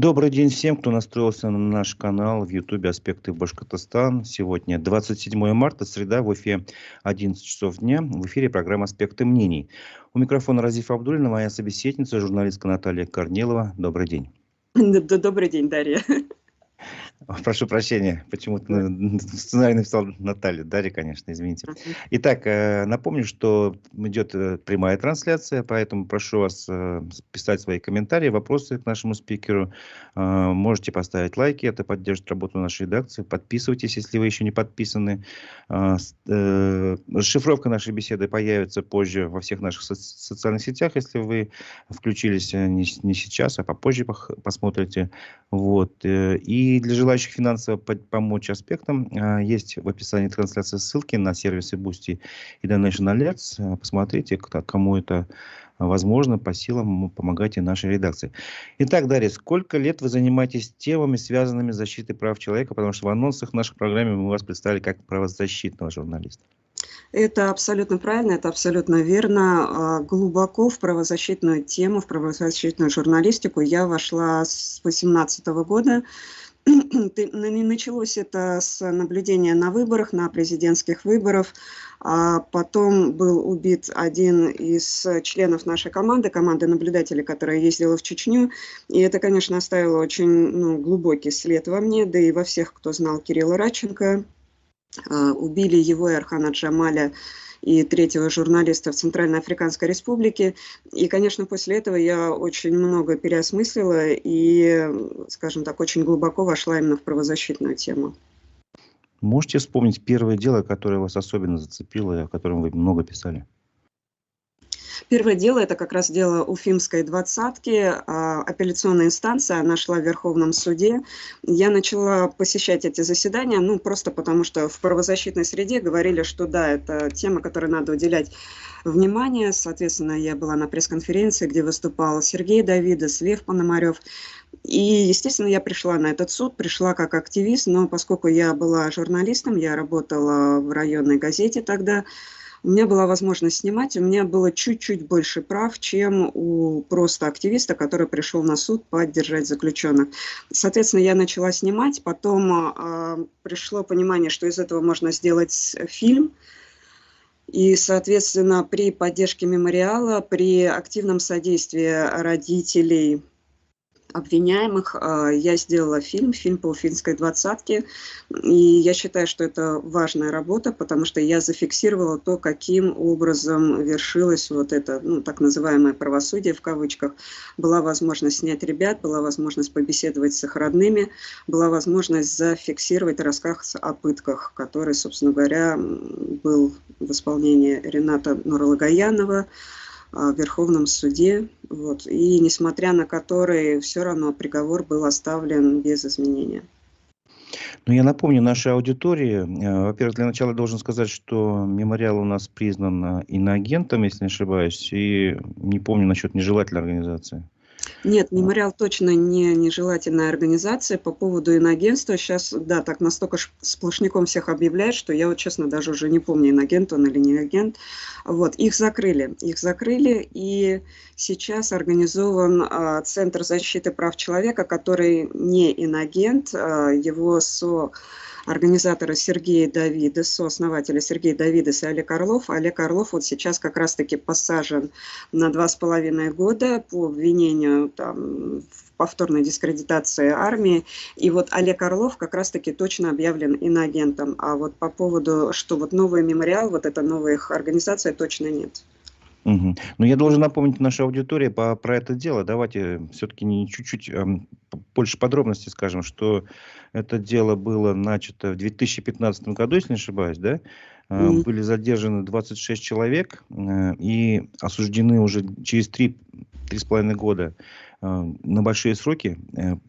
Добрый день всем, кто настроился на наш канал в YouTube «Аспекты Башкортостан». Сегодня 27 марта, среда, в Уфе 11 часов дня. В эфире программа «Аспекты мнений». У микрофона Разиф Абдуллина, моя собеседница, журналистка Наталья Корнилова. Добрый день. Добрый день, Дарья. Прошу прощения, почему-то сценарий написал Наталья. Дарья, конечно, извините. Итак, напомню, что идет прямая трансляция, поэтому прошу вас писать свои комментарии, вопросы к нашему спикеру. Можете поставить лайки, это поддержит работу нашей редакции. Подписывайтесь, если вы еще не подписаны. Расшифровка нашей беседы появится позже во всех наших социальных сетях, если вы включились не сейчас, а попозже посмотрите. Вот. И для желающих финансово помочь аспектам, есть в описании трансляции ссылки на сервисы Boosty и Donation Alerts. Посмотрите, кому это возможно, по силам помогайте нашей редакции. Итак, Дарья, сколько лет вы занимаетесь темами, связанными с защитой прав человека? Потому что в анонсах нашей программы мы вас представили как правозащитного журналиста. Это абсолютно правильно, это абсолютно верно. Глубоко в правозащитную тему, в правозащитную журналистику я вошла с 2018 года. Началось это с наблюдения на выборах, на президентских выборах. А потом был убит один из членов нашей команды наблюдателей, которая ездила в Чечню. И это, конечно, оставило очень глубокий след во мне, да и во всех, кто знал Кирилла Радченко. Убили его и Архана Джамаля, и третьего журналиста в Центральной Африканской Республике. И, конечно, после этого я очень много переосмыслила и, скажем так, очень глубоко вошла именно в правозащитную тему. Можете вспомнить первое дело, которое вас особенно зацепило, и о котором вы много писали? Первое дело – это как раз дело Уфимской двадцатки, апелляционная инстанция, она шла в Верховном суде. Я начала посещать эти заседания, просто потому что в правозащитной среде говорили, что да, это тема, которой надо уделять внимание. Соответственно, я была на пресс-конференции, где выступал Сергей Давидес, Лев Пономарев. И, естественно, я пришла на этот суд, пришла как активист, но поскольку я была журналистом, я работала в районной газете тогда, у меня была возможность снимать, у меня было чуть-чуть больше прав, чем у просто активиста, который пришел на суд поддержать заключенных. Соответственно, я начала снимать, потом пришло понимание, что из этого можно сделать фильм. И, соответственно, при поддержке мемориала, при активном содействии родителей обвиняемых, я сделала фильм по Уфимской двадцатке, и я считаю, что это важная работа, потому что я зафиксировала то, каким образом вершилось вот это, так называемое правосудие в кавычках. Была возможность снять ребят, была возможность побеседовать с их родными, была возможность зафиксировать рассказ о пытках, который, собственно говоря, был в исполнении Рената Нурлагаянова в Верховном суде, и несмотря на который все равно приговор был оставлен без изменения. Я напомню нашей аудитории, во-первых, для начала должен сказать, что мемориал у нас признан иноагентом, если не ошибаюсь, и не помню насчет нежелательной организации. Нет, мемориал точно не нежелательная организация. По поводу иноагентства сейчас, да, так настолько сплошняком всех объявляют, что я честно даже уже не помню, иноагент он или не агент. Их закрыли, и сейчас организован Центр защиты прав человека, который не иноагент, его организаторы Сергей Давидес, сооснователи Сергей Давидес и Олег Орлов. Олег Орлов сейчас как раз-таки посажен на 2,5 года по обвинению в повторной дискредитации армии. И Олег Орлов как раз-таки точно объявлен иноагентом. А по поводу, что новый мемориал, эта новая их организация, точно нет. Но я должен напомнить нашей аудитории про это дело. Давайте все-таки чуть-чуть больше подробностей скажем, что это дело было начато в 2015 году, если не ошибаюсь, да? Были задержаны 26 человек и осуждены уже через 3,5 года на большие сроки.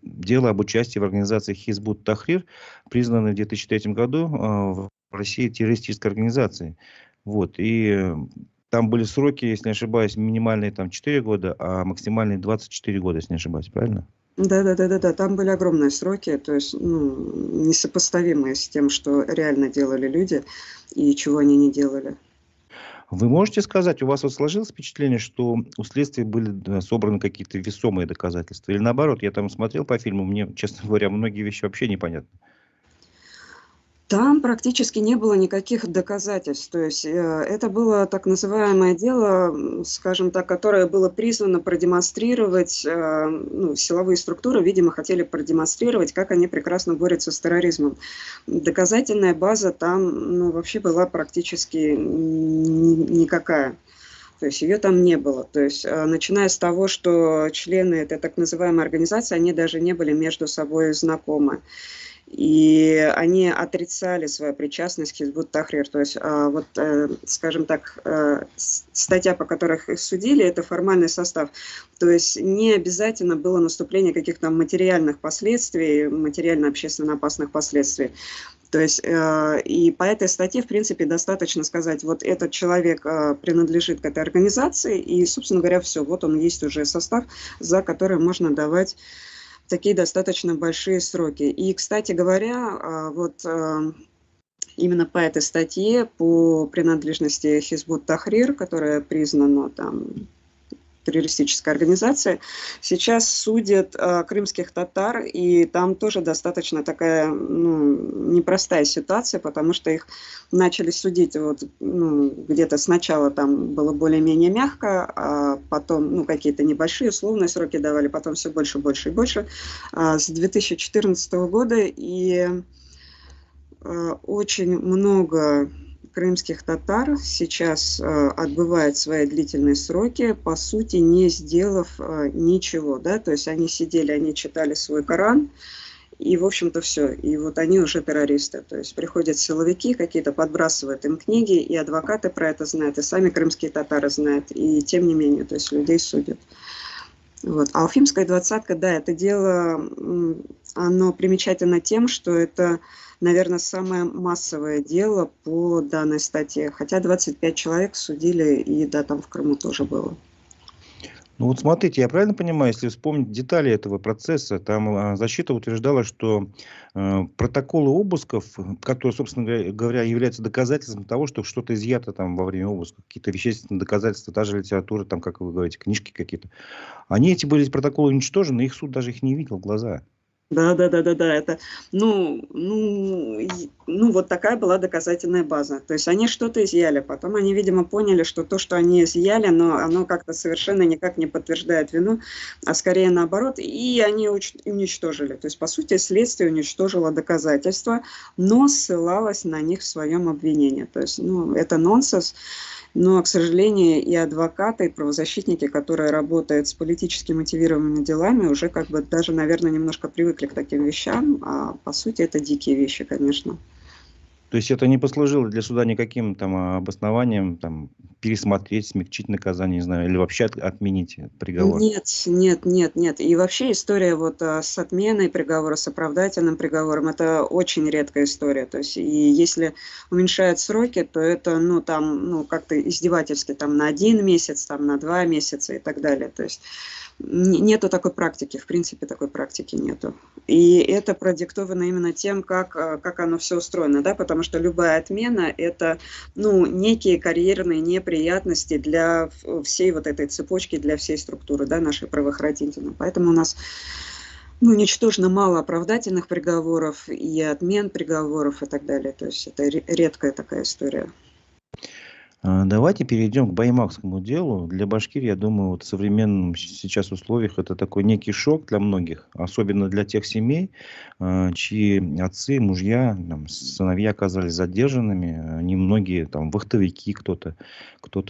Дело об участии в организации Хизбут Тахрир, признанной в 2003 году в России террористической организацией. И там были сроки, если не ошибаюсь, минимальные 4 года, а максимальные 24 года, если не ошибаюсь, правильно? Да, там были огромные сроки, то есть несопоставимые с тем, что реально делали люди и чего они не делали. Вы можете сказать, у вас вот сложилось впечатление, что у следствия были собраны какие-то весомые доказательства? Или наоборот, я там смотрел по фильму, мне, честно говоря, многие вещи вообще непонятны. Там практически не было никаких доказательств. То есть это было так называемое дело, скажем так, которое было призвано продемонстрировать, ну, силовые структуры, видимо, хотели продемонстрировать, как они прекрасно борются с терроризмом. Доказательная база там, ну, вообще была практически никакая. То есть ее там не было. То есть начиная с того, что члены этой так называемой организации, они даже не были между собой знакомы. И они отрицали свою причастность к Хизбут Тахрир. То есть, вот, скажем так, статья, по которой их судили, это формальный состав. То есть не обязательно было наступление каких-то материальных последствий, материально-общественно опасных последствий. То есть, и по этой статье, в принципе, достаточно сказать, вот этот человек принадлежит к этой организации, и, собственно говоря, все, вот он есть уже состав, за который можно давать такие достаточно большие сроки. И, кстати говоря, вот именно по этой статье, по принадлежности Хизбут Тахрир, которая признана там террористической организацией, сейчас судят крымских татар, и там тоже достаточно такая, ну, непростая ситуация, потому что их начали судить вот, ну, где-то сначала там было более-менее мягко, а потом, ну, какие-то небольшие условные сроки давали, потом все больше, больше и больше. С 2014 года и очень много крымских татар сейчас отбывают свои длительные сроки, по сути, не сделав ничего, да, то есть они сидели, они читали свой Коран, и, в общем-то, все, и вот они уже террористы, то есть приходят силовики какие-то, подбрасывают им книги, и адвокаты про это знают, и сами крымские татары знают, и тем не менее, то есть людей судят. Вот. А Уфимская двадцатка, да, это дело, оно примечательно тем, что это, наверное, самое массовое дело по данной статье. Хотя 25 человек судили, и да, там в Крыму тоже было. Ну вот смотрите, я правильно понимаю, если вспомнить детали этого процесса, там защита утверждала, что протоколы обысков, которые, собственно говоря, являются доказательством того, что что-то изъято там во время обыска, какие-то вещественные доказательства, та же литература, там, как вы говорите, книжки какие-то, они эти были протоколы уничтожены, их суд даже их не видел в глаза. Да, да, да, да, да, это, ну, вот такая была доказательная база. То есть они что-то изъяли, потом они, видимо, поняли, что то, что они изъяли, но оно как-то совершенно никак не подтверждает вину, а скорее наоборот, и они уничтожили. То есть, по сути, следствие уничтожило доказательства, но ссылалось на них в своем обвинении. То есть, ну, это нонсенс. Но, к сожалению, и адвокаты, и правозащитники, которые работают с политически мотивированными делами, уже как бы даже, наверное, немножко привыкли к таким вещам. А по сути, это дикие вещи, конечно. То есть это не послужило для суда никаким там обоснованием там, пересмотреть, смягчить наказание, не знаю, или вообще отменить приговор? Нет, нет, нет, нет. И вообще история вот с отменой приговора, с оправдательным приговором, это очень редкая история. То есть, и если уменьшают сроки, то это, ну, там, ну, как-то издевательски, там, на 1 месяц, там, на 2 месяца и так далее. То есть, нету такой практики, в принципе, такой практики нету. И это продиктовано именно тем, как оно все устроено, да, потому что любая отмена – это, ну, некие карьерные неприятности для всей вот этой цепочки, для всей структуры, да, нашей правоохранительной. Поэтому у нас, ну, ничтожно мало оправдательных приговоров и отмен приговоров и так далее. То есть это редкая такая история. Давайте перейдем к баймакскому делу. Для Башкирии, я думаю, вот в современном сейчас условиях это такой некий шок для многих, особенно для тех семей, чьи отцы, мужья, там, сыновья оказались задержанными. Они многие там вахтовики, кто-то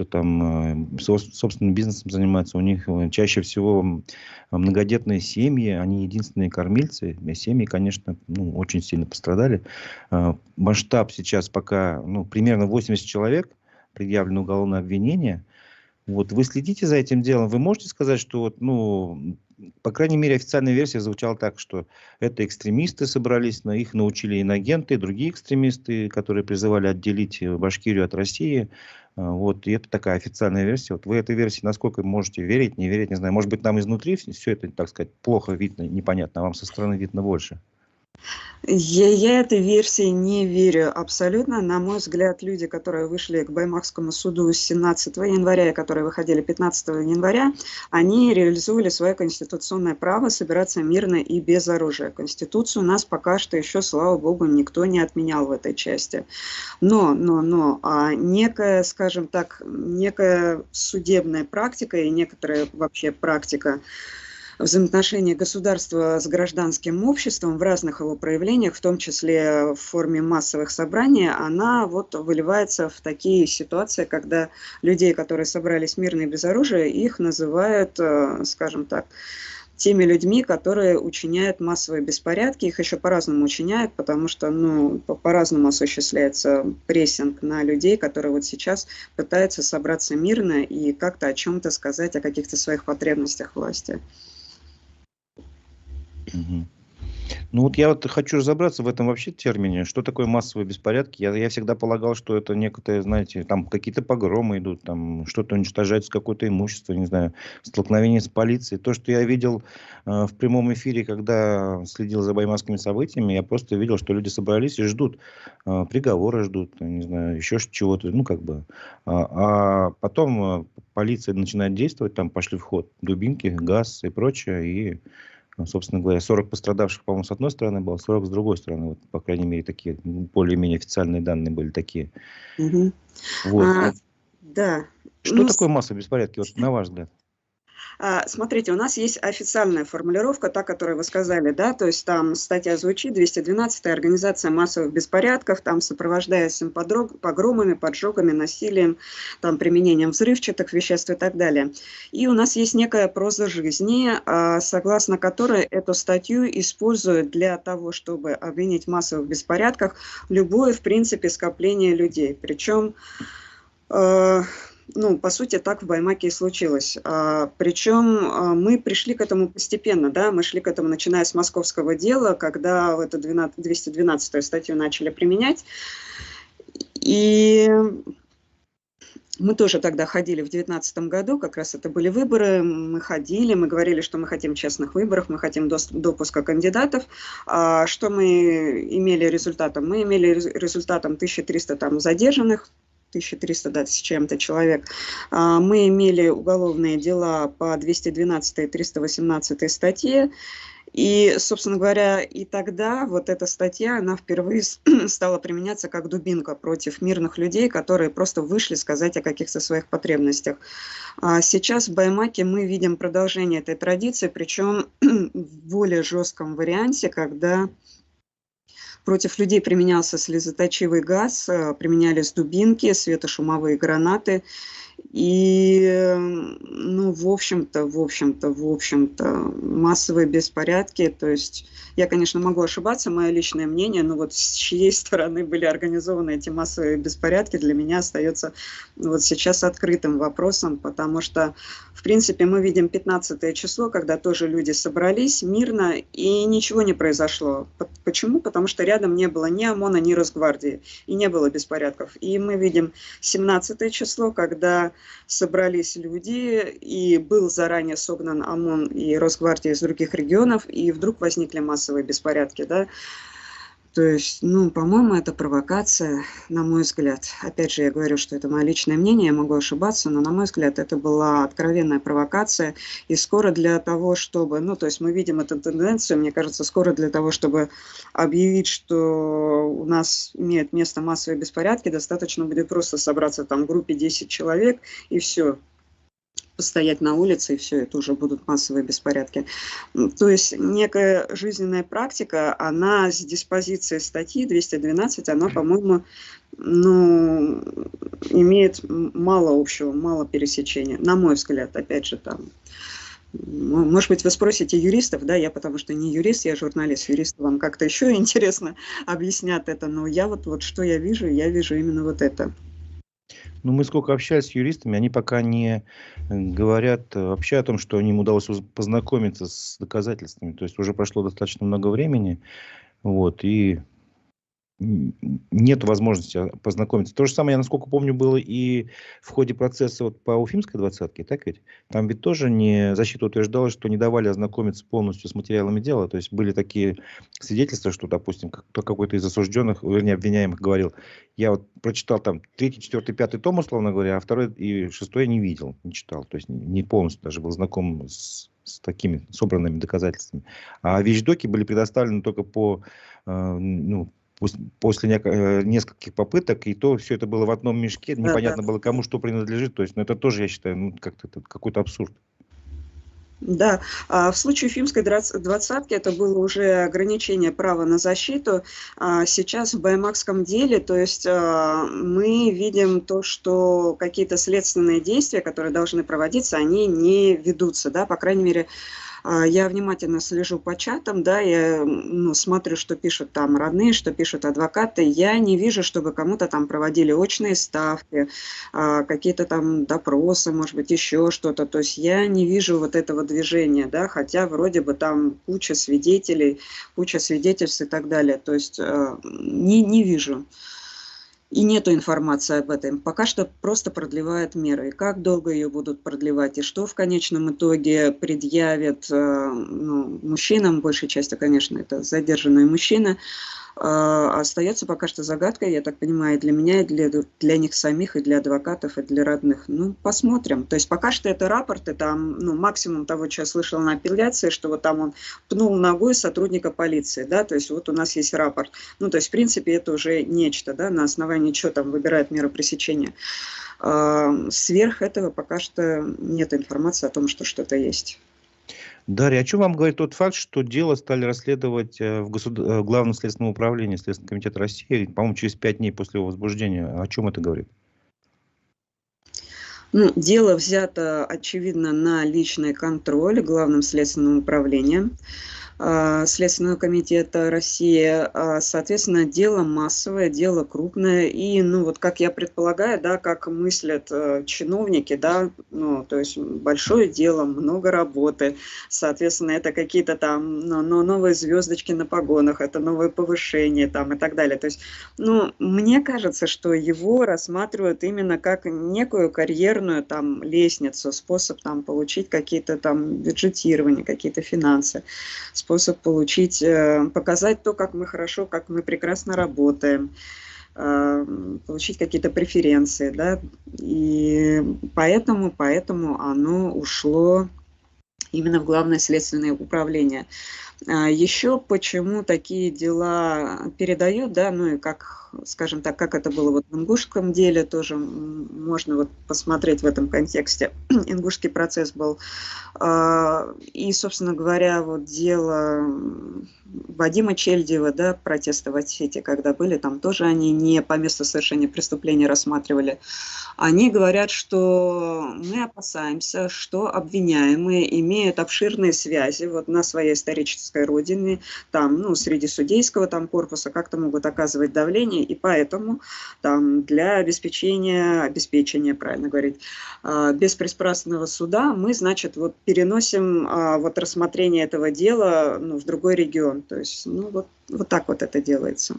там собственным бизнесом занимается. У них чаще всего многодетные семьи, они единственные кормильцы. Семьи, конечно, ну, очень сильно пострадали. Масштаб сейчас пока, ну, примерно 80 человек предъявлено уголовное обвинение. Вот вы следите за этим делом. Вы можете сказать, что вот, ну, по крайней мере, официальная версия звучала так, что это экстремисты собрались, на их научили иноагенты, другие экстремисты, которые призывали отделить Башкирию от России. Вот, и это такая официальная версия. Вот вы этой версии насколько можете верить, не верить, не знаю. Может быть, нам изнутри все это, так сказать, плохо видно, непонятно, а вам со стороны видно больше. Я этой версии не верю абсолютно. На мой взгляд, люди, которые вышли к Баймакскому суду 17 января и которые выходили 15 января, они реализовали свое конституционное право собираться мирно и без оружия. Конституцию у нас пока что еще, слава богу, никто не отменял в этой части. Но некая, скажем так, некая судебная практика и некоторая вообще практика взаимоотношения государства с гражданским обществом в разных его проявлениях, в том числе в форме массовых собраний, она вот выливается в такие ситуации, когда людей, которые собрались мирно и без оружия, их называют, скажем так, теми людьми, которые учиняют массовые беспорядки. Их еще по-разному учиняют, потому что по-разному осуществляется прессинг на людей, которые вот сейчас пытаются собраться мирно и как-то о чем-то сказать, о каких-то своих потребностях власти. Мгм. Ну вот я вот хочу разобраться в этом вообще термине. Что такое массовые беспорядки? Я всегда полагал, что это некое, знаете, там какие-то погромы идут, там что-то уничтожается, какое-то имущество, не знаю, столкновение с полицией. То, что я видел в прямом эфире, когда следил за баймакскими событиями, я просто видел, что люди собрались и ждут, приговора ждут, не знаю, еще чего-то, ну как бы. А потом полиция начинает действовать, там пошли в ход дубинки, газ и прочее, и собственно говоря, 40 пострадавших, по-моему, с одной стороны было, 40 с другой стороны. Вот, по крайней мере, такие более-менее официальные данные были такие. Мгм. Вот. Да. Что такое массовые беспорядки, вот, на ваш взгляд? Смотрите, у нас есть официальная формулировка, та, которую вы сказали, да, то есть там статья звучит, 212-я, организация массовых беспорядков, там сопровождаясь погромами, поджогами, насилием, там применением взрывчатых веществ и так далее. И у нас есть некая проза жизни, согласно которой эту статью используют для того, чтобы обвинить в массовых беспорядках любое, в принципе, скопление людей. Причем по сути, так в Баймаке и случилось. Причем мы пришли к этому постепенно, да, мы шли к этому, начиная с московского дела, когда эту 212-ю статью начали применять. И мы тоже тогда ходили в 2019 году, как раз это были выборы, мы ходили, мы говорили, что мы хотим честных выборов, мы хотим допуска кандидатов. Что мы имели результатом? Мы имели результатом 1300 там задержанных, 1300, да, с чем-то человек. Мы имели уголовные дела по 212 и 318 статье. И, собственно говоря, и тогда вот эта статья, она впервые стала применяться как дубинка против мирных людей, которые просто вышли сказать о каких-то своих потребностях. Сейчас в Баймаке мы видим продолжение этой традиции, причем в более жестком варианте, когда против людей применялся слезоточивый газ, применялись дубинки, светошумовые гранаты. И, в общем-то, массовые беспорядки, то есть я, конечно, могу ошибаться, мое личное мнение, но вот с чьей стороны были организованы эти массовые беспорядки, для меня остается вот сейчас открытым вопросом, потому что, в принципе, мы видим 15 число, когда тоже люди собрались мирно, и ничего не произошло. Почему? Потому что рядом не было ни ОМОНа, ни Росгвардии, и не было беспорядков. И мы видим 17 число, когда собрались люди, и был заранее согнан ОМОН и Росгвардия из других регионов, и вдруг возникли массовые беспорядки, да. То есть, по-моему, это провокация, на мой взгляд. Опять же, я говорю, что это мое личное мнение, я могу ошибаться, но, на мой взгляд, это была откровенная провокация. И скоро для того, чтобы, то есть мы видим эту тенденцию, мне кажется, скоро для того, чтобы объявить, что у нас имеют место массовые беспорядки, достаточно будет просто собраться там в группе 10 человек, и все. Постоять на улице, и все, это уже будут массовые беспорядки. То есть некая жизненная практика, она с диспозицией статьи 212, она, по-моему, имеет мало общего, мало пересечения, на мой взгляд, опять же, там. Может быть, вы спросите юристов, да, я потому что не юрист, я журналист, юристы вам как-то еще интересно объяснят это, но я вот что я вижу именно вот это. Мы сколько общались с юристами, они пока не говорят вообще о том, что им удалось познакомиться с доказательствами. То есть уже прошло достаточно много времени. Вот, и нет возможности познакомиться. То же самое, я насколько помню, было и в ходе процесса вот по Уфимской двадцатке, так ведь? Там ведь тоже не, защита утверждала, что не давали ознакомиться полностью с материалами дела. То есть были такие свидетельства, что, допустим, какой-то из осужденных, вернее, обвиняемых говорил, я вот прочитал там третий, четвертый, пятый том, условно говоря, а второй и шестой я не видел, не читал. То есть не полностью даже был знаком с такими собранными доказательствами. А вещдоки были предоставлены только по, ну, после нескольких попыток, и то все это было в одном мешке, Да, да. непонятно было, кому что принадлежит. То есть, ну, это тоже, я считаю, ну, как-то какой-то абсурд. Да, в случае Уфимской двадцатки это было уже ограничение права на защиту. Сейчас в Баймакском деле, то есть мы видим то, что какие-то следственные действия, которые должны проводиться, они не ведутся, да, по крайней мере, я внимательно слежу по чатам, да, я смотрю, что пишут там родные, что пишут адвокаты. Я не вижу, чтобы кому-то там проводили очные ставки, какие-то там допросы, может быть, еще что-то. То есть я не вижу вот этого движения, да, хотя вроде бы там куча свидетелей, куча свидетельств и так далее. То есть не вижу. И нету информации об этом. Пока что просто продлевают меры. И как долго ее будут продлевать, и что в конечном итоге предъявят мужчинам, большей частью, конечно, это задержанные мужчины, остается пока что загадкой, я так понимаю, и для меня, и для них самих, и для адвокатов, и для родных. Ну, посмотрим. То есть пока что это рапорты, там, максимум того, что я слышала на апелляции, что вот там он пнул ногой сотрудника полиции, да, то есть вот у нас есть рапорт. Ну, то есть, в принципе, это уже нечто, да, на основании чего там выбирают меры пресечения. Сверх этого пока что нет информации о том, что что-то есть. Дарья, о чем вам говорит тот факт, что дело стали расследовать в Главном следственном управлении Следственного комитета России, по-моему, через 5 дней после его возбуждения? О чем это говорит? Дело взято, очевидно, на личный контроль Главным следственным управлением Следственного комитета России. Соответственно, дело массовое, дело крупное. И, вот как я предполагаю, да, как мыслят чиновники, да, то есть большое дело, много работы. Соответственно, это какие-то там новые звездочки на погонах, это новое повышение там и так далее. То есть, мне кажется, что его рассматривают именно как некую карьерную там лестницу, способ там получить какие-то там бюджетирования, какие-то финансы, способ получить, показать то, как мы хорошо, как мы прекрасно работаем, получить какие-то преференции, да, и поэтому оно ушло именно в Главное следственное управление. Еще почему такие дела передают, да, и как, скажем так, как это было вот в ингушском деле, тоже можно вот посмотреть в этом контексте. Ингушский процесс был. И, собственно говоря, вот дело Вадима Чельдева, да, протесты в Осетии, когда были, там тоже они не по месту совершения преступления рассматривали. Они говорят, что мы опасаемся, что обвиняемые имеют обширные связи вот на своей исторической родине, там, среди судейского там корпуса, как-то могут оказывать давление, и поэтому там для обеспечения, правильно говорить, беспристрастного суда мы, значит, вот переносим вот рассмотрение этого дела в другой регион. То есть, вот так вот это делается.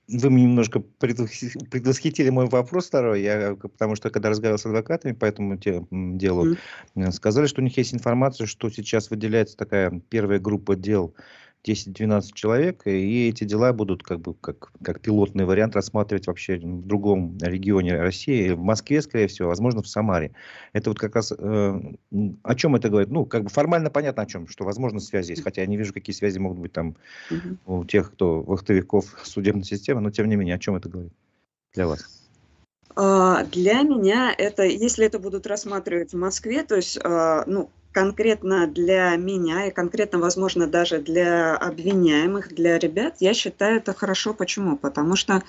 Вы мне немножко предвосхитили мой вопрос второй, потому что когда разговаривал с адвокатами по этому делу, сказали, что у них есть информация, что сейчас выделяется такая первая группа дел 10-12 человек, и эти дела будут как пилотный вариант рассматривать вообще в другом регионе России, в Москве, скорее всего, возможно, в Самаре. Это вот как раз о чем это говорит? Формально понятно о чем, что возможно связи есть, хотя я не вижу, какие связи могут быть там у тех, кто вахтовиков судебной системы, но тем не менее, о чем это говорит для вас? Для меня это, если это будут рассматривать в Москве, то есть, конкретно для меня и конкретно, возможно, даже для обвиняемых, для ребят, я считаю это хорошо. Почему? Потому что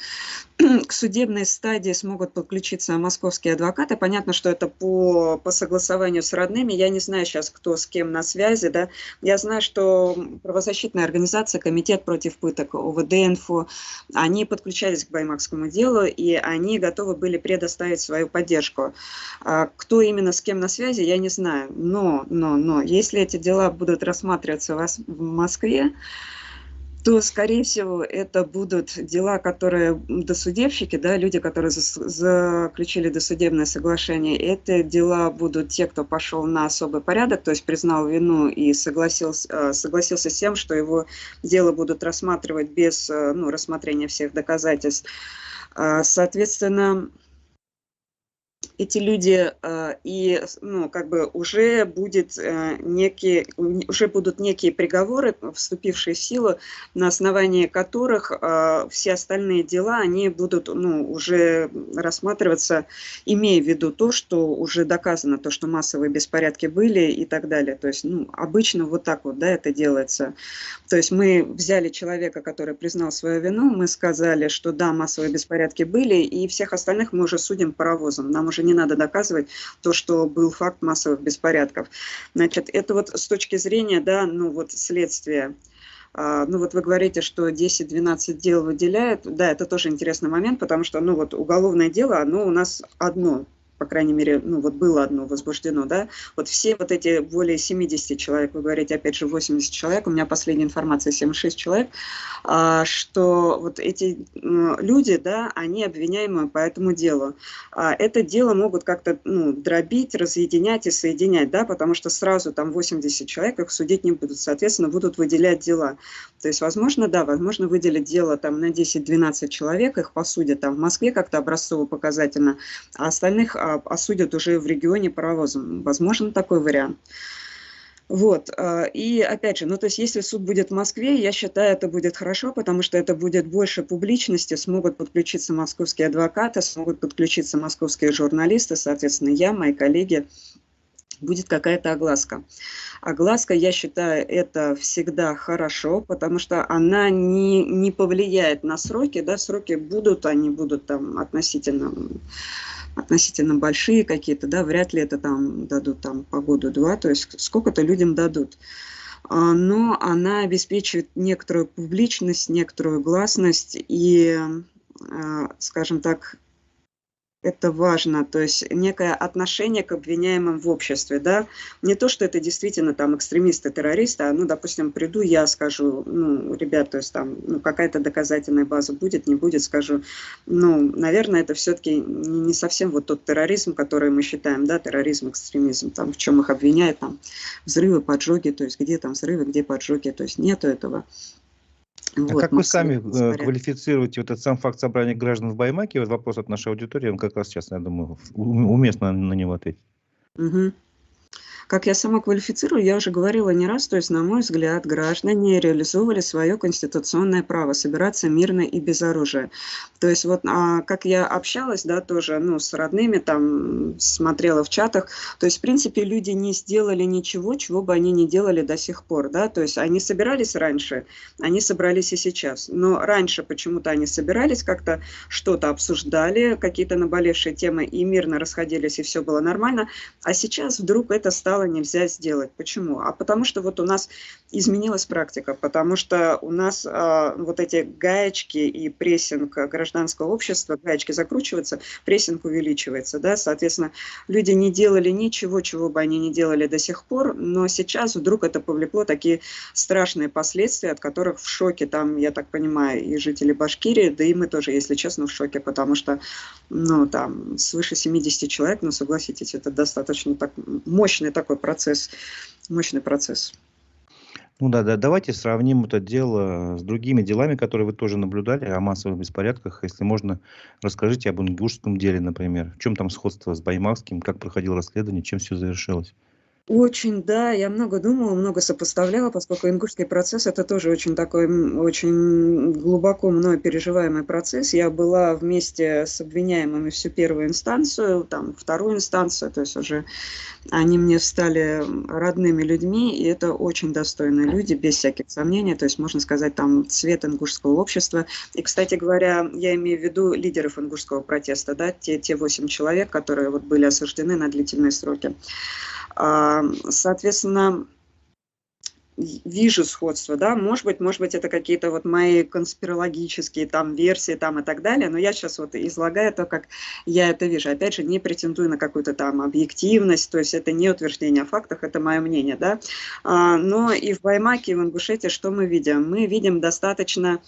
к судебной стадии смогут подключиться московские адвокаты. Понятно, что это по согласованию с родными. Я не знаю сейчас, кто с кем на связи. Да? Я знаю, что правозащитная организация «Комитет против пыток», ОВД-инфо, они подключались к Баймакскому делу, и они готовы были предоставить свою поддержку. Кто именно с кем на связи, я не знаю. Но если эти дела будут рассматриваться в Москве, то, скорее всего, это будут дела, которые досудебщики, да, люди, которые заключили досудебное соглашение, это дела будут те, кто пошел на особый порядок, то есть признал вину и согласился с тем, что его дело будут рассматривать без рассмотрения всех доказательств. Соответственно, эти люди уже будут некие приговоры, вступившие в силу, на основании которых все остальные дела, они будут уже рассматриваться, имея в виду то, что уже доказано, то, что массовые беспорядки были и так далее. То есть, обычно вот так вот, да, это делается. То есть мы взяли человека, который признал свою вину, мы сказали, что да, массовые беспорядки были, и всех остальных мы уже судим паровозом. Нам уже не надо доказывать то, что был факт массовых беспорядков. Значит, это вот с точки зрения, да, следствия. Вы говорите, что 10-12 дел выделяют. Да, это тоже интересный момент, потому что, уголовное дело, оно у нас одно. По крайней мере, было одно возбуждено, да, вот все вот эти более 70 человек, вы говорите, опять же, 80 человек, у меня последняя информация, 76 человек, что вот эти люди, да, они обвиняемые по этому делу. Это дело могут как-то, дробить, разъединять и соединять, да, потому что сразу там 80 человек их судить не будут, соответственно, будут выделять дела. То есть, возможно, выделить дело там на 10-12 человек, их посудят там в Москве как-то образцово-показательно, а остальных осудят уже в регионе паровозом. Возможен такой вариант. Вот. И опять же, то есть если суд будет в Москве, я считаю, это будет хорошо, потому что это будет больше публичности, смогут подключиться московские адвокаты, смогут подключиться московские журналисты, соответственно, я, мои коллеги, будет какая-то огласка. Огласка, я считаю, это всегда хорошо, потому что она не повлияет на сроки, да, сроки будут, они будут там относительно большие какие-то, да, вряд ли это там дадут там по году-два, то есть сколько-то людям дадут. Но она обеспечивает некоторую публичность, некоторую гласность и, скажем так, это важно, то есть некое отношение к обвиняемым в обществе, да, не то, что это действительно там экстремисты, террористы, а, допустим, приду, я скажу, ребят, то есть там, какая-то доказательная база будет, не будет, скажу, наверное, это все-таки не совсем вот тот терроризм, который мы считаем, да, терроризм, экстремизм, там, в чем их обвиняют, там, взрывы, поджоги, то есть где там взрывы, где поджоги, то есть нету этого. А как вы сами квалифицируете вот этот сам факт собрания граждан в Баймаке? Вот вопрос от нашей аудитории, он как раз сейчас, я думаю, уместно на него ответить. Угу. Как я сама квалифицирую, я уже говорила не раз, то есть, на мой взгляд, граждане реализовывали свое конституционное право собираться мирно и без оружия. То есть, вот как я общалась, да, тоже, с родными, там, смотрела в чатах, то есть, в принципе, люди не сделали ничего, чего бы они не делали до сих пор, да, то есть, они собирались раньше, они собрались и сейчас, но раньше почему-то они собирались, как-то что-то обсуждали, какие-то наболевшие темы и мирно расходились, и все было нормально, а сейчас вдруг это стало нельзя сделать. Почему? А потому что вот у нас изменилась практика, потому что у нас вот эти гаечки и прессинг гражданского общества, гаечки закручиваются, прессинг увеличивается, да, соответственно, люди не делали ничего, чего бы они не делали до сих пор, но сейчас вдруг это повлекло такие страшные последствия, от которых в шоке, там, я так понимаю, и жители Башкирии, да и мы тоже, если честно, в шоке, потому что, там, свыше 70 человек, согласитесь, это достаточно так мощный такой процесс, мощный процесс. Да, давайте сравним это дело с другими делами, которые вы тоже наблюдали, о массовых беспорядках. Если можно, расскажите об ингушском деле, например. В чем там сходство с баймакским, как проходило расследование, чем все завершилось? Очень, да, я много думала, много сопоставляла, поскольку ингушский процесс это тоже очень такой, очень глубоко мной переживаемый процесс. Я была вместе с обвиняемыми всю первую инстанцию, там вторую инстанцию, то есть уже они мне стали родными людьми, и это очень достойные люди, без всяких сомнений, то есть можно сказать там цвет ингушского общества. И, кстати говоря, я имею в виду лидеров ингушского протеста, да, те 8 человек, которые вот были осуждены на длительные сроки. Соответственно, вижу сходство, да, может быть, это какие-то вот мои конспирологические там версии там и так далее, но я сейчас вот излагаю то, как я это вижу. Опять же, не претендую на какую-то там объективность, то есть это не утверждение о фактах, это мое мнение, да. Но и в Баймаке, и в Ингушетии что мы видим? Мы видим достаточно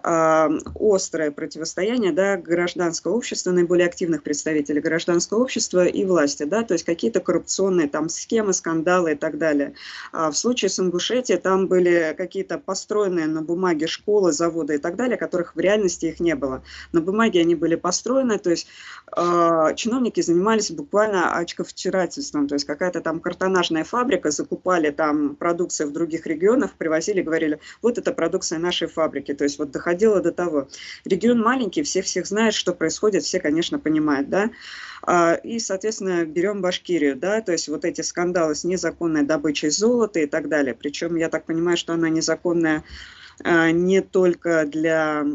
острое противостояние, да, гражданского общества, наиболее активных представителей гражданского общества и власти, да, то есть какие-то коррупционные там схемы, скандалы и так далее. В случае с Ингушетией там были какие-то построенные на бумаге школы, заводы и так далее, которых в реальности их не было. На бумаге они были построены, то есть чиновники занимались буквально очковтирательством, то есть какая-то там картонажная фабрика, закупали там продукцию в других регионах, привозили, говорили, вот это продукция нашей фабрики, то есть вот доходило до того. Регион маленький, всех знает, что происходит, все, конечно, понимают, да. И, соответственно, берем Башкирию, да, то есть вот эти скандалы с незаконной добычей золота и так далее. Причем я так понимаю, что она незаконная не только для...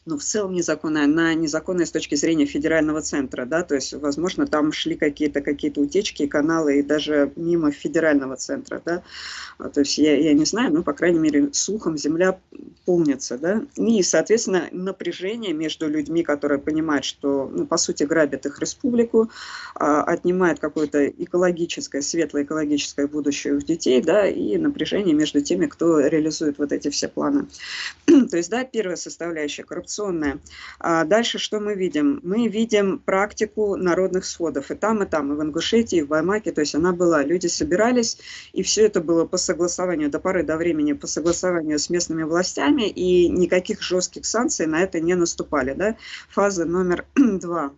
Ну, в целом незаконная, она незаконная с точки зрения федерального центра, да, то есть, возможно, там шли какие-то утечки, каналы и даже мимо федерального центра, да, то есть я не знаю, но, по крайней мере, слухом земля полнится, да, и, соответственно, напряжение между людьми, которые понимают, что, ну, по сути, грабят их республику, отнимают какое-то экологическое, светлое экологическое будущее у детей, да, и напряжение между теми, кто реализует вот эти все планы. То есть, да, первая составляющая коррупционная. Дальше что мы видим? Мы видим практику народных сходов и там, и в Ингушетии, и в Баймаке, то есть она была. Люди собирались, и все это было по согласованию, до поры до времени, по согласованию с местными властями, и никаких жестких санкций на это не наступали. Да? Фаза номер 2.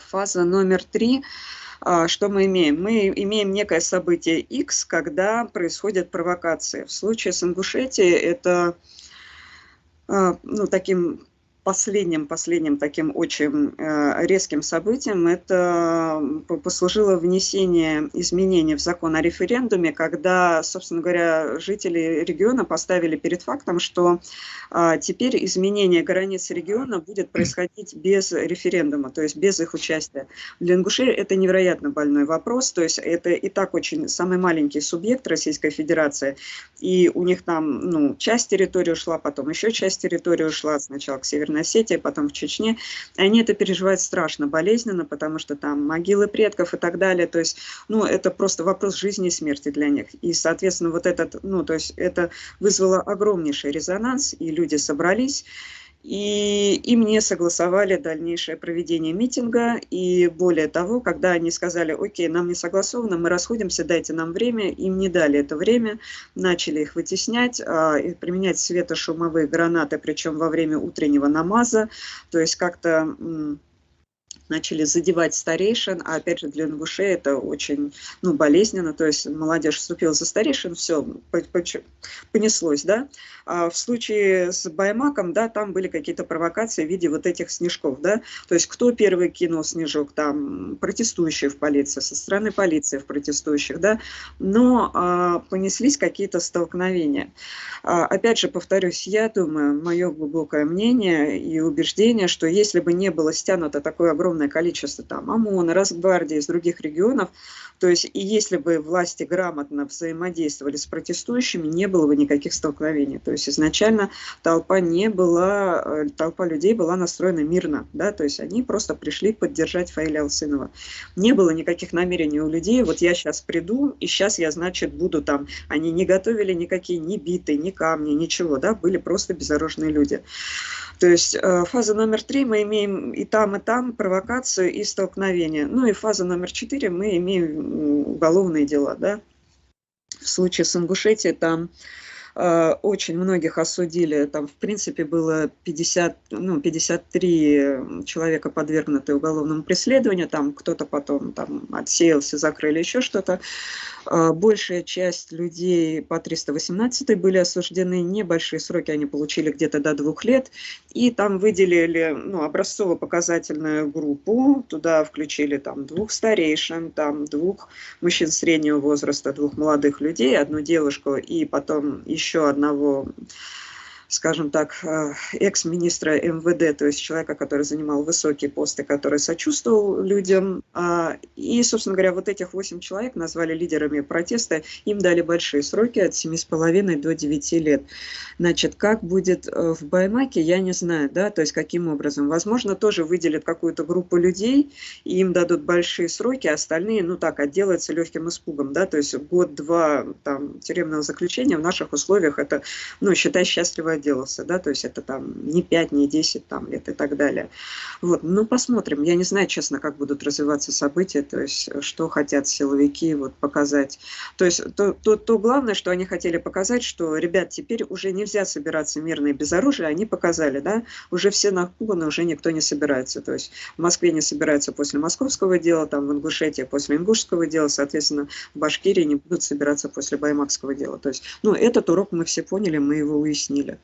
Фаза номер 3. Что мы имеем? Мы имеем некое событие X, когда происходят провокации. В случае с Ингушетией это... Ну, таким последним таким очень резким событием это послужило внесение изменений в закон о референдуме, когда, собственно говоря, жители региона поставили перед фактом, что теперь изменение границ региона будет происходить без референдума, то есть без их участия. Для ингушей это невероятно больной вопрос, то есть это и так очень самый маленький субъект Российской Федерации, и у них там, ну, часть территории ушла, потом еще часть территории ушла, сначала к Северной Осетии, потом в Чечне. Они это переживают страшно, болезненно, потому что там могилы предков и так далее. То есть, ну, это просто вопрос жизни и смерти для них. И, соответственно, вот этот, ну, то есть это вызвало огромнейший резонанс, и люди собрались, и им не согласовали дальнейшее проведение митинга. И более того, когда они сказали, окей, нам не согласовано, мы расходимся, дайте нам время, им не дали это время, начали их вытеснять, применять светошумовые гранаты, причем во время утреннего намаза, то есть как-то... начали задевать старейшин, а опять же для ингушей это очень, ну, болезненно, то есть молодежь вступила за старейшин, все, понеслось, да. А в случае с Баймаком, да, там были какие-то провокации в виде вот этих снежков, да, то есть кто первый кинул снежок, там, протестующие в полиции, со стороны полиции в протестующих, да, но понеслись какие-то столкновения. Опять же, повторюсь, я думаю, мое глубокое мнение и убеждение, что если бы не было стянуто такое огромное количество там ОМОНа, Росгвардии из других регионов, то есть и если бы власти грамотно взаимодействовали с протестующими, не было бы никаких столкновений. То есть изначально толпа людей была настроена мирно, да, то есть они просто пришли поддержать Фаиля Алсынова. Не было никаких намерений у людей, вот я сейчас приду, и сейчас я, значит, буду там. Они не готовили никакие ни биты, ни камни, ничего, да, были просто безоружные люди. То есть фаза номер 3 мы имеем и там провокацию и столкновение. Ну и фаза номер 4 мы имеем уголовные дела, да. В случае с Ингушетией там очень многих осудили, там в принципе было 53 человека подвергнуты уголовному преследованию, там кто-то потом там отсеялся, закрыли еще что-то. Большая часть людей по 318 были осуждены, небольшие сроки они получили где-то до 2 лет, и там выделили, ну, образцово-показательную группу, туда включили там 2 старейшин, там 2 мужчин среднего возраста, 2 молодых людей, 1 девушку и потом еще одного скажем так, экс-министра МВД, то есть человека, который занимал высокие посты, который сочувствовал людям. И, собственно говоря, вот этих 8 человек назвали лидерами протеста, им дали большие сроки от 7,5 до 9 лет. Значит, как будет в Баймаке, я не знаю, да, то есть каким образом. Возможно, тоже выделят какую-то группу людей, и им дадут большие сроки, а остальные, ну так, отделаются легким испугом, да, то есть год-два там тюремного заключения в наших условиях это, ну, считай, счастливо отделался, да, то есть это там не 5, не 10 там лет и так далее. Вот, ну, посмотрим. Я не знаю, честно, как будут развиваться события, то есть что хотят силовики вот показать. То есть то главное, что они хотели показать, что, ребят, теперь уже нельзя собираться мирно и без оружия, они показали, да, уже все напуганы, уже никто не собирается. То есть в Москве не собираются после московского дела, там в Ингушетии после ингушского дела, соответственно, в Башкирии не будут собираться после баймакского дела. То есть, ну, этот урок мы все поняли, мы его уяснили.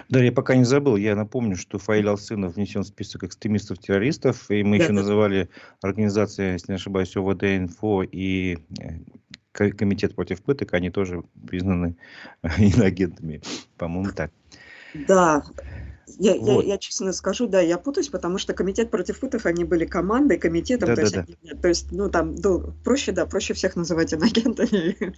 Да, я пока не забыл, я напомню, что Фаиль Алсынов внесен в список экстремистов-террористов, и мы Да, еще называли организации, если не ошибаюсь, ОВД-Инфо и Комитет против пыток, они тоже признаны иноагентами, по-моему, так. да. Вот. Я честно скажу, да, я путаюсь, потому что комитет против пыток, они были командой, комитетом, то есть, Да-да-да. то есть, ну, там, проще, да, проще всех называть иноагентами,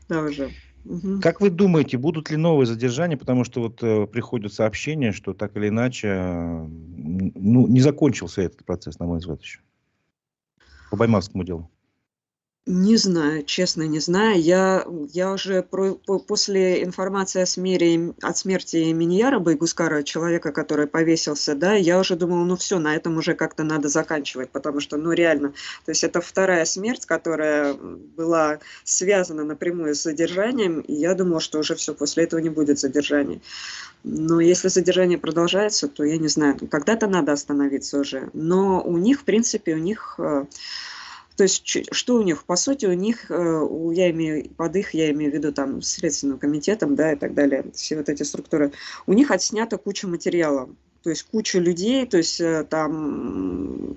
да, уже. Мгм. Как вы думаете, будут ли новые задержания? Потому что вот приходят сообщения, что так или иначе, ну, не закончился этот процесс, на мой взгляд, еще. По Баймакскому делу. Не знаю, честно, не знаю. Я уже после информации о смерти Миньяра Байгускара, человека, который повесился, да, я уже думала, ну все, на этом уже как-то надо заканчивать, потому что, ну реально, то есть это вторая смерть, которая была связана напрямую с задержанием, и я думала, что уже все, после этого не будет задержаний. Но если задержание продолжается, то я не знаю, когда-то надо остановиться уже. Но у них, в принципе, то есть, что у них? По сути, у них, я имею в виду там Следственным комитетом, да, и так далее, все вот эти структуры, у них отснята куча материала, то есть куча людей, то есть там,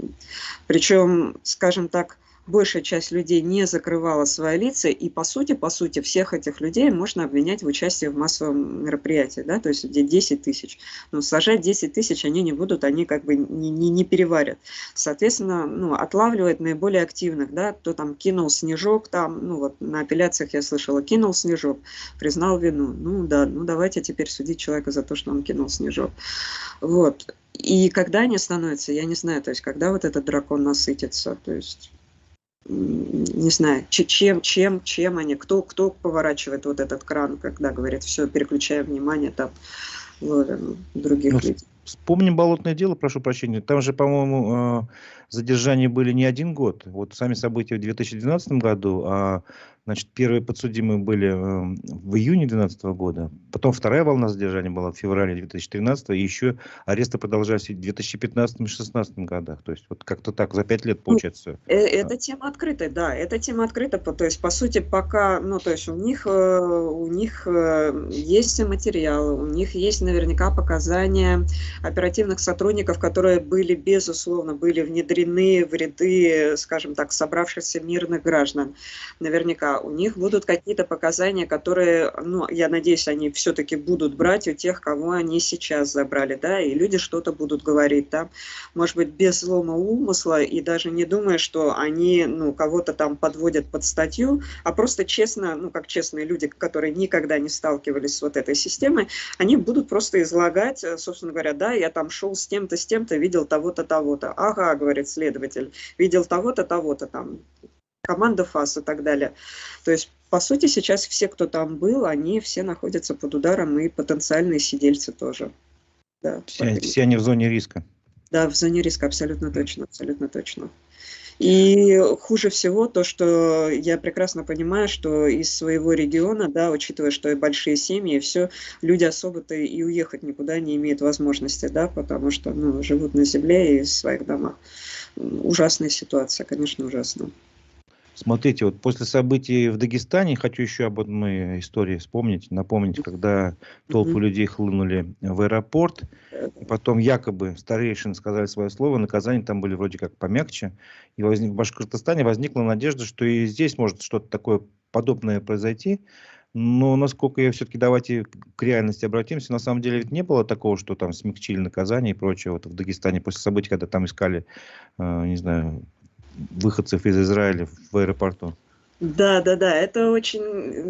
причем, скажем так, большая часть людей не закрывала свои лица, и по сути, всех этих людей можно обвинять в участии в массовом мероприятии, да, то есть где 10 тысяч. Но сажать 10 тысяч они не будут, они как бы не переварят. Соответственно, ну, отлавливает наиболее активных, да, кто там кинул снежок, там, ну вот на апелляциях я слышала, кинул снежок, признал вину. Ну да, ну давайте теперь судить человека за то, что он кинул снежок. Вот. И когда они становятся, я не знаю, то есть когда вот этот дракон насытится, то есть не знаю, чем они, кто поворачивает вот этот кран, когда говорят, все, переключаем внимание там других Ну, людей. вспомним болотное дело, прошу прощения. Там же, по-моему, задержания были не один год. Вот сами события в 2012 году, а значит, первые подсудимые были в июне 2012 года. Потом вторая волна задержания была в феврале 2013, и еще аресты продолжались в 2015 и 2016 годах. То есть вот как-то так, за 5 лет Ну, получается. эта тема открыта, да, эта тема открыта, то есть, по сути, пока, ну, то есть, у них есть материалы, у них есть наверняка показания оперативных сотрудников, которые были, безусловно, были внедрены в ряды, скажем так, собравшихся мирных граждан. Наверняка у них будут какие-то показания, которые, ну, я надеюсь, они все-таки будут брать у тех, кого они сейчас забрали, да, и люди что-то будут говорить, да, может быть, без злого умысла и даже не думая, что они, ну, кого-то там подводят под статью, а просто честно, ну, как честные люди, которые никогда не сталкивались с вот этой системой, они будут просто излагать, собственно говоря, да, я там шел с тем-то, видел того-то, того-то. Ага, говорит следователь, видел того-то, того-то, там, команда ФАС и так далее. То есть, по сути, сейчас все, кто там был, они все находятся под ударом, и потенциальные сидельцы тоже. Да, Все они в зоне риска. да, в зоне риска, абсолютно точно, абсолютно точно. И хуже всего то, что я прекрасно понимаю, что из своего региона, да, учитывая, что и большие семьи, и все, люди особо-то и уехать никуда не имеют возможности, да, потому что, ну, живут на земле и в своих домах. Ужасная ситуация, конечно, ужасная. Смотрите, вот после событий в Дагестане, хочу еще об одной истории вспомнить, напомнить, когда толпы людей хлынули в аэропорт, и потом якобы старейшины сказали свое слово, наказания там были вроде как помягче, и в Башкортостане возникла надежда, что и здесь может что-то такое подобное произойти. Но насколько я все-таки давайте к реальности обратимся, на самом деле ведь не было такого, что там смягчили наказание и прочее. Вот в Дагестане после событий, когда там искали, не знаю, выходцев из Израиля в аэропорту. Да, да, да, это очень...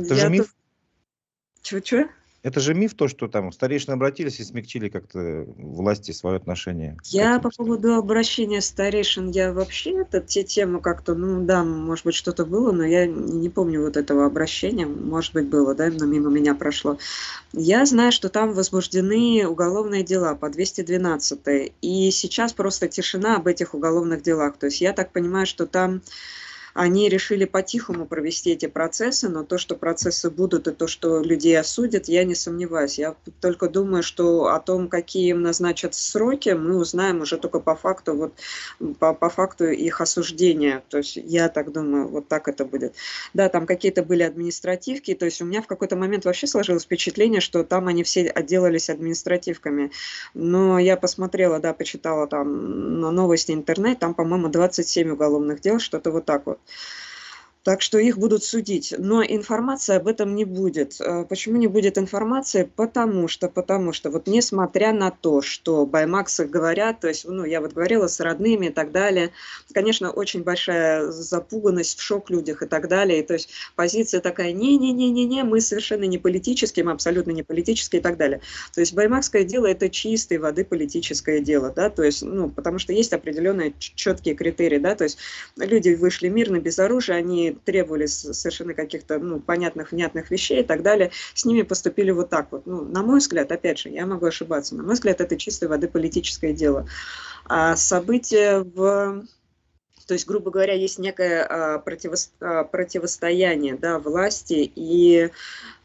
Это же миф. Чё? Это же миф, то, что там старейшины обратились и смягчили как-то власти свое отношение к Я этим. по поводу обращения старейшин, я вообще те тему как-то, ну да, может быть, что-то было, но я не помню вот этого обращения, может быть, было, да, но мимо меня прошло. Я знаю, что там возбуждены уголовные дела по 212, и сейчас просто тишина об этих уголовных делах. То есть я так понимаю, что там они решили по-тихому провести эти процессы, но то, что процессы будут, и то, что людей осудят, я не сомневаюсь. Я только думаю, что о том, какие им назначат сроки, мы узнаем уже только по факту, по факту их осуждения. То есть я так думаю, вот так это будет. Да, там какие-то были административки, то есть у меня в какой-то момент вообще сложилось впечатление, что там они все отделались административками. Но я посмотрела, да, почитала там новости интернет, там, по-моему, 27 уголовных дел, что-то вот так вот. Так что их будут судить. Но информации об этом не будет. Почему не будет информации? Потому что вот несмотря на то, что баймаксы говорят, то есть, ну, я вот говорила с родными и так далее, конечно, очень большая запуганность, в шок людях и так далее. И, то есть позиция такая, не-не-не-не-не, мы совершенно не политические, мы абсолютно не политические и так далее. То есть баймакское дело – это чистой воды политическое дело, да, то есть, ну, потому что есть определенные четкие критерии, да, то есть люди вышли мирно, без оружия, они требовали совершенно каких-то, ну, понятных, внятных вещей и так далее, с ними поступили вот так вот. Ну, на мой взгляд, опять же, я могу ошибаться, на мой взгляд, это чистой воды политическое дело. А события то есть, грубо говоря, есть некое противостояние, да, власти и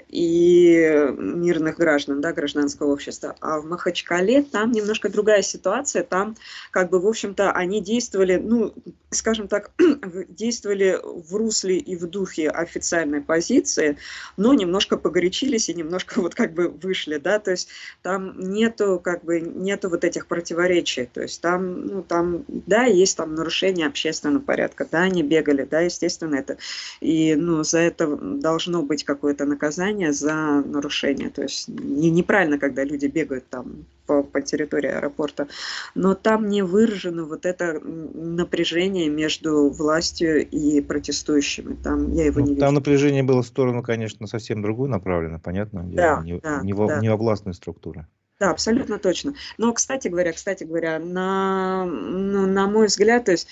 мирных граждан, да, гражданского общества. А в Махачкале там немножко другая ситуация. Там, как бы, в общем-то, они действовали, ну, скажем так, действовали в русле и в духе официальной позиции, но немножко погорячились и немножко вот как бы вышли, да, то есть там нету, как бы, нету вот этих противоречий. То есть там, ну, там, да, есть там нарушение общественного порядка, да, они бегали, да, естественно, это. И, ну, за это должно быть какое-то наказание за нарушение. То есть неправильно, когда люди бегают там по территории аэропорта, но там не выражено вот это напряжение между властью и протестующими. Там я его не вижу. Там напряжение было в сторону, конечно, совсем другую направлено, понятно, Да, не да, не во властные структуры. да, абсолютно точно. Но, кстати говоря, на мой взгляд, то есть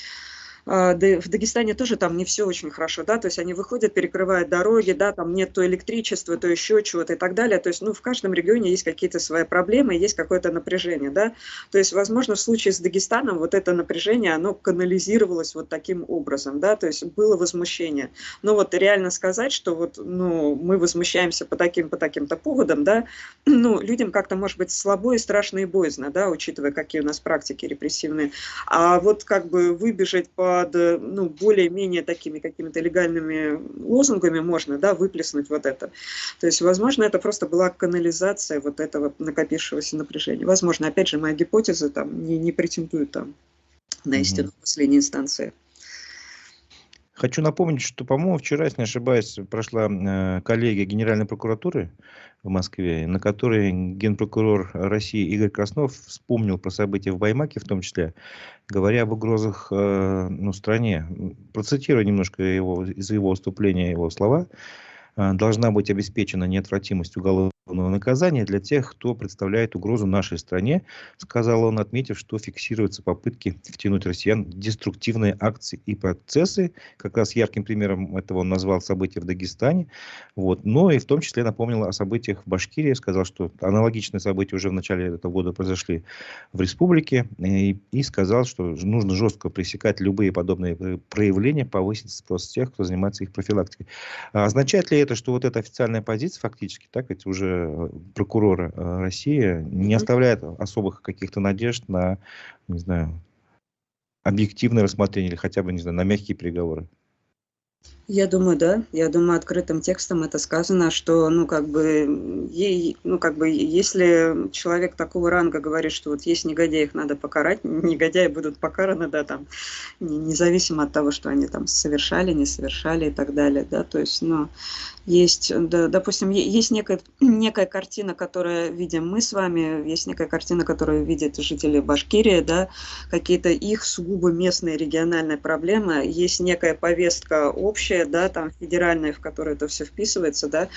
в Дагестане тоже там не все очень хорошо, да, то есть они выходят, перекрывают дороги, да, там нет то электричества, то еще чего-то и так далее, то есть, ну, в каждом регионе есть какие-то свои проблемы, есть какое-то напряжение, да, то есть, возможно, в случае с Дагестаном вот это напряжение, оно канализировалось вот таким образом, да, то есть было возмущение, но вот реально сказать, что вот, ну, мы возмущаемся по таким-то поводам, да, ну, людям как-то, может быть, слабо и страшно и боязно, да, учитывая, какие у нас практики репрессивные, а вот как бы выбежать под, ну, более-менее такими какими-то легальными лозунгами можно, да, выплеснуть вот это. То есть, возможно, это просто была канализация вот этого накопившегося напряжения. Возможно, опять же, моя гипотеза там не претендует там на истину в последней инстанции. Хочу напомнить, что, по-моему, вчера, если не ошибаюсь, прошла коллегия Генеральной прокуратуры в Москве, на которой генпрокурор России Игорь Краснов вспомнил про события в Баймаке, в том числе, говоря об угрозах стране. Процитирую немножко из его выступления, его слова. Должна быть обеспечена неотвратимость уголовного наказания для тех, кто представляет угрозу нашей стране, сказал он, отметив, что фиксируются попытки втянуть россиян в деструктивные акции и процессы. Как раз ярким примером этого он назвал события в Дагестане. Вот. Но и в том числе напомнил о событиях в Башкирии. Сказал, что аналогичные события уже в начале этого года произошли в республике. И сказал, что нужно жестко пресекать любые подобные проявления, повысить спрос тех, кто занимается их профилактикой. Означает ли это, что вот эта официальная позиция фактически, так ведь уже прокурора России не оставляет особых каких-то надежд на, не знаю, объективное рассмотрение или хотя бы, не знаю, на мягкие переговоры? Я думаю, да. Я думаю, открытым текстом это сказано, что, ну, как бы, ну, как бы, если человек такого ранга говорит, что вот есть негодяи, их надо покарать, негодяи будут покараны, да, там, независимо от того, что они там совершали, не совершали и так далее, да, то есть, ну, есть, да, допустим, есть некая картина, которую видим мы с вами, есть некая картина, которую видят жители Башкирии, да, какие-то их сугубо местные региональные проблемы, есть некая повестка общая, да, там федеральная, в которую это все вписывается, да,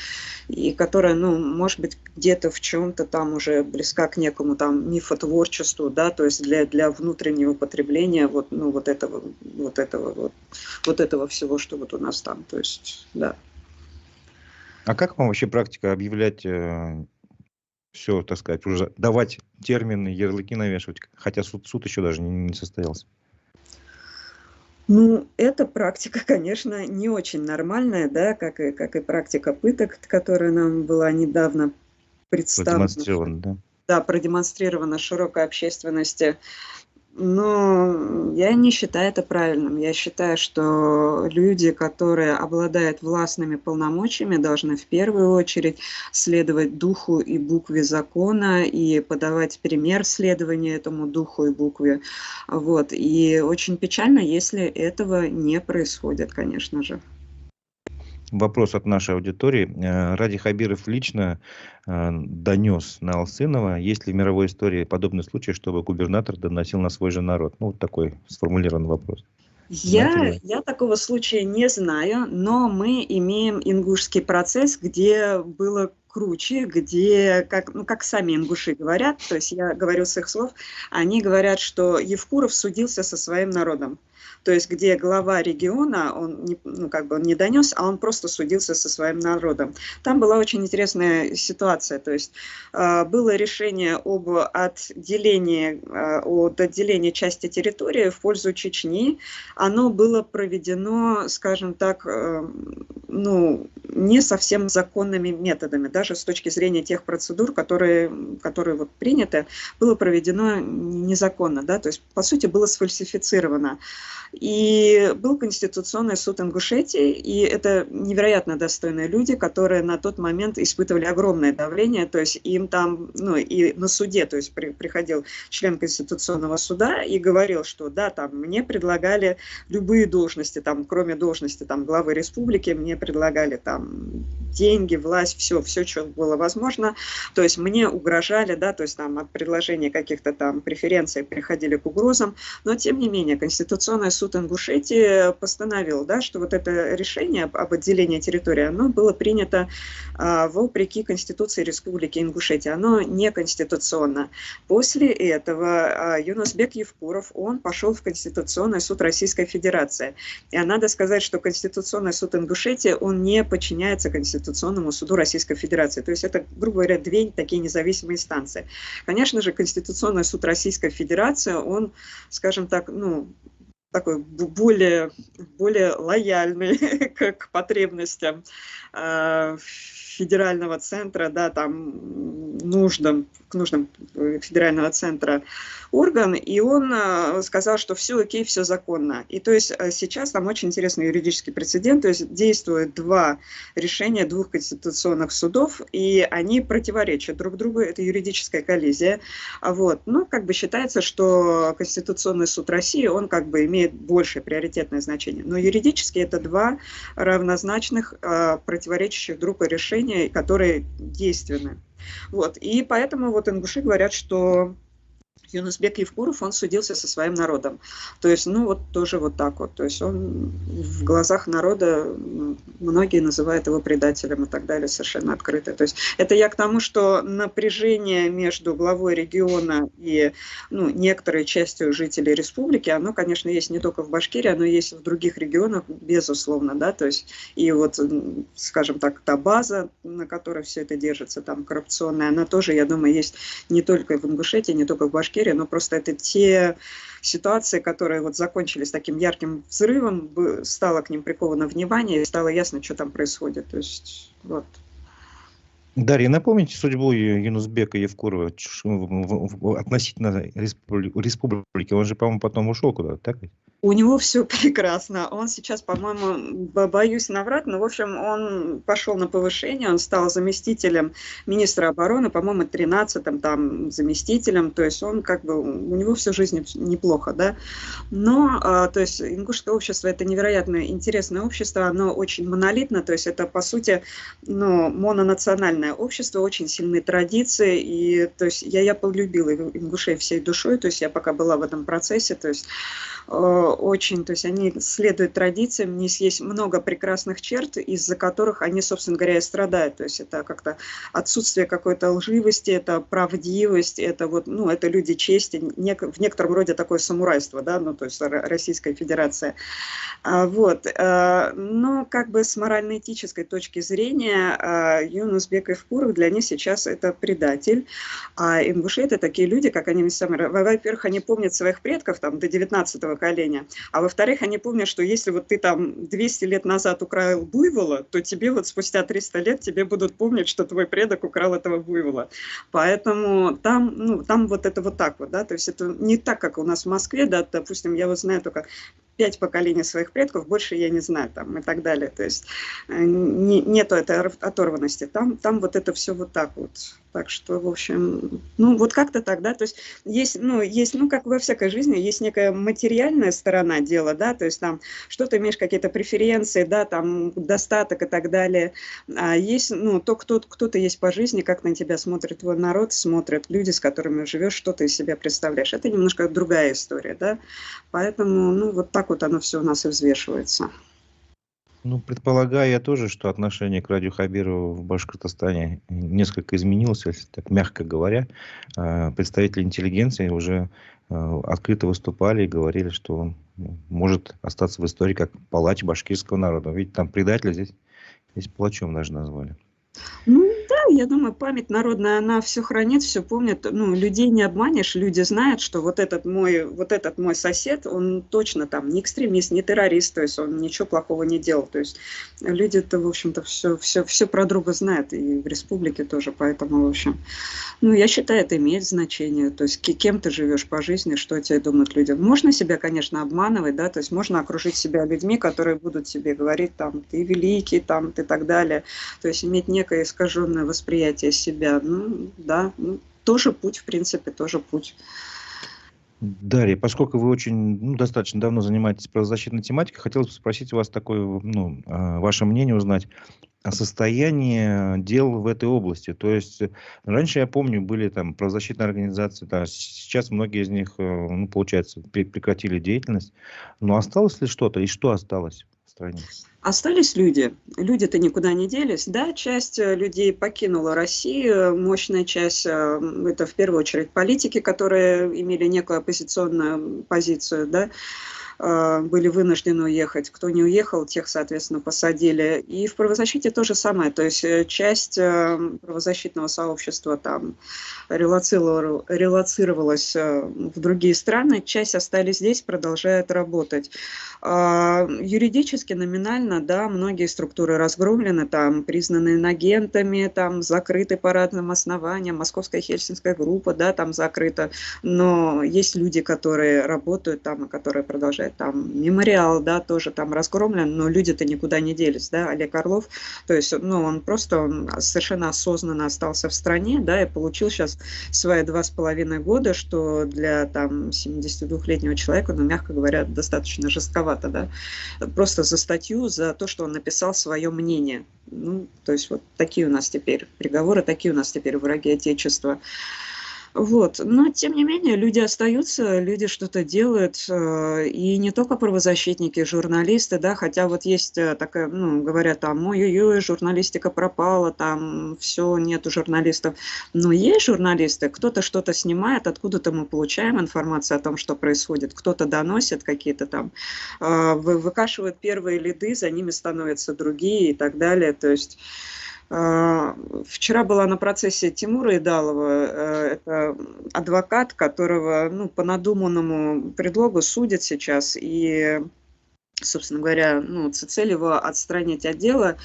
и которая, ну, может быть, где-то в чем-то там уже близка к некому там мифотворчеству, да, то есть для внутреннего потребления вот, ну, вот этого всего, что вот у нас там, то есть, да. А как вам вообще практика объявлять все, так сказать, уже давать термины, ярлыки навешивать, хотя суд еще даже не состоялся? Ну, эта практика, конечно, не очень нормальная, да, как и практика пыток, которая нам была недавно представлена, Продемонстрировано, да? да, продемонстрирована широкой общественности. Но я не считаю это правильным. Я считаю, что люди, которые обладают властными полномочиями, должны в первую очередь следовать духу и букве закона и подавать пример следования этому духу и букве. Вот. И очень печально, если этого не происходит, конечно же. Вопрос от нашей аудитории. Ради Хабиров лично донес на Алсынова, есть ли в мировой истории подобный случай, чтобы губернатор доносил на свой же народ? Ну, вот такой сформулированный вопрос. Знаете ли Я, вы? я такого случая не знаю, но мы имеем ингушский процесс, где было круче, где, как, ну, как сами ингуши говорят, то есть я говорю с их слов, они говорят, что Евкуров судился со своим народом. То есть где глава региона, он не, ну, как бы он не донес, а он просто судился со своим народом. Там была очень интересная ситуация, то есть было решение от отделения части территории в пользу Чечни. Оно было проведено, скажем так, ну, не совсем законными методами, даже с точки зрения тех процедур, которые вот приняты, было проведено незаконно, да, то есть, по сути, было сфальсифицировано. И был Конституционный суд Ингушетии, и это невероятно достойные люди, которые на тот момент испытывали огромное давление, то есть им там, ну, и на суде, то есть приходил член Конституционного суда и говорил, что да, там мне предлагали любые должности, там, кроме должности там, главы республики, мне предлагали там деньги, власть, все, что было возможно, то есть мне угрожали, да, то есть там от предложения каких-то там преференций приходили к угрозам, но тем не менее Конституционный суд Ингушетии постановил, да, что вот это решение об отделении территории, оно было принято вопреки Конституции Республики Ингушетия, оно неконституционно. После этого Юнусбек Евкуров, он пошел в Конституционный суд Российской Федерации. И надо сказать, что Конституционный суд Ингушетии, он не подчиняется Конституционному суду Российской Федерации. То есть это, грубо говоря, две такие независимые инстанции. Конечно же, Конституционный суд Российской Федерации, он, скажем так, ну, такой более лояльный к потребностям федерального центра, да, там, к нуждам федерального центра орган, и он сказал, что все окей, все законно. И то есть сейчас там очень интересный юридический прецедент, то есть действуют два решения двух конституционных судов, и они противоречат друг другу, это юридическая коллизия. Вот. Но как бы считается, что Конституционный суд России, он как бы имеет большее приоритетное значение. Но юридически это два равнозначных, противоречащих друг другу решения, которые действенны. Вот. И поэтому вот ингуши говорят, что Юнусбек Евкуров, он судился со своим народом. То есть, ну вот тоже вот так вот. То есть он в глазах народа, многие называют его предателем и так далее, совершенно открыто. То есть это я к тому, что напряжение между главой региона и, ну, некоторой частью жителей республики, оно, конечно, есть не только в Башкирии, оно есть в других регионах, безусловно, да, то есть и вот, скажем так, та база, на которой все это держится, там, коррупционная, она тоже, я думаю, есть не только в Ингушетии, не только в Башкирии, но просто это те ситуации, которые вот закончились таким ярким взрывом, стало к ним приковано внимание, и стало ясно, что там происходит. То есть, вот. Дарья, напомните судьбу Юнусбека Евкурова относительно республики. Он же, по-моему, потом ушел куда-то, так ведь? У него все прекрасно. Он сейчас, по-моему, боюсь наврать, но, в общем, он пошел на повышение, он стал заместителем министра обороны, по-моему, 13-м там заместителем, то есть он как бы, у него всю жизнь неплохо, да. Но, то есть, ингушское общество – это невероятно интересное общество, оно очень монолитно, то есть это, по сути, ну, мононациональное общество, очень сильные традиции, и, то есть, я полюбила ингушей всей душой, то есть я пока была в этом процессе, то есть очень, то есть они следуют традициям, у них есть много прекрасных черт, из-за которых они, собственно говоря, и страдают. То есть это как-то отсутствие какой-то лживости, это правдивость, это вот, ну, это люди чести, в некотором роде такое самурайство, да, ну, то есть Российская Федерация. Вот. Но как бы с морально-этической точки зрения Юнусбек Евкуров для них сейчас это предатель, а ингуши это такие люди, как они сами, во-первых, они помнят своих предков там до 19-го поколения, а во-вторых, они помнят, что если вот ты там 200 лет назад украл буйвола, то тебе вот спустя 300 лет тебе будут помнить, что твой предок украл этого буйвола. Поэтому там, ну, там вот это вот так вот, да, то есть это не так, как у нас в Москве, да, допустим, я вот знаю только 5 поколений своих предков, больше я не знаю, там, и так далее. То есть нету этой оторванности. Там вот это все вот так вот. Так что, в общем, ну, вот как-то так, да, то есть, ну, как во всякой жизни, есть некая материальная сторона дела, да, то есть там, что ты имеешь, какие-то преференции, да, там, достаток и так далее, а есть, ну, то, кто-то есть по жизни, как на тебя смотрит твой народ, смотрят люди, с которыми живешь, что ты из себя представляешь. Это немножко другая история, да, поэтому, ну, вот так вот оно все у нас и взвешивается. Ну, предполагаю я тоже, что отношение к Радию Хабирову в Башкортостане несколько изменилось, если так мягко говоря. Представители интеллигенции уже открыто выступали и говорили, что он может остаться в истории как палач башкирского народа. Ведь там предателя здесь палачом даже назвали. Ну да, я думаю, память народная, она все хранит, все помнит. Ну, людей не обманешь, люди знают, что вот этот мой сосед, он точно там не экстремист, не террорист, то есть он ничего плохого не делал. То есть люди-то, в общем-то, все про друга знают, и в республике тоже, поэтому, в общем, ну, я считаю, это имеет значение. То есть кем ты живешь по жизни, что о тебе думают люди. Можно себя, конечно, обманывать, да, то есть можно окружить себя людьми, которые будут тебе говорить, там, ты великий, там, ты так далее. То есть иметь некое искаженное восприятие себя, ну, да, ну, тоже путь, в принципе, тоже путь. Дарья, поскольку вы очень достаточно давно занимаетесь правозащитной тематикой, хотелось бы спросить у вас такое, ваше мнение узнать о состоянии дел в этой области. То есть раньше, я помню, были там правозащитные организации, да, сейчас многие из них, получается, прекратили деятельность. Но осталось ли что-то и что осталось в стране? Остались люди. Люди-то никуда не делись. Да, часть людей покинула Россию, мощная часть, это в первую очередь политики, которые имели некую оппозиционную позицию, да, были вынуждены уехать. Кто не уехал, тех, соответственно, посадили. И в правозащите то же самое. То есть часть правозащитного сообщества там релоцировалась в другие страны, часть остались здесь, продолжают работать. Юридически, номинально, да, многие структуры разгромлены, там, признаны инагентами, там, закрыты по разным основаниям, Московская Хельсинская группа, да, там закрыта, но есть люди, которые работают там, и которые продолжают, там, Мемориал, да, тоже там разгромлен, но люди-то никуда не делись, да, Олег Орлов, то есть, ну, он совершенно осознанно остался в стране, да, и получил сейчас свои 2,5 года, что для, там, 72-летнего человека, ну, мягко говоря, достаточно жестковато. Да? Просто за статью, за то, что он написал свое мнение. Ну, то есть вот такие у нас теперь приговоры, такие у нас теперь враги Отечества. Вот. Но, тем не менее, люди остаются, люди что-то делают, и не только правозащитники, журналисты, да, хотя вот есть такая, ну, говорят, там, ой-ой-ой, журналистика пропала, там, все, нету журналистов. Но есть журналисты, кто-то что-то снимает, откуда-то мы получаем информацию о том, что происходит, кто-то доносит какие-то там, выкашивают первые лиды, за ними становятся другие и так далее, то есть... Вчера была на процессе Тимура Идалова, это адвокат, которого, ну, по надуманному предлогу судят сейчас, и, собственно говоря, ну, цель его отстранить от дела.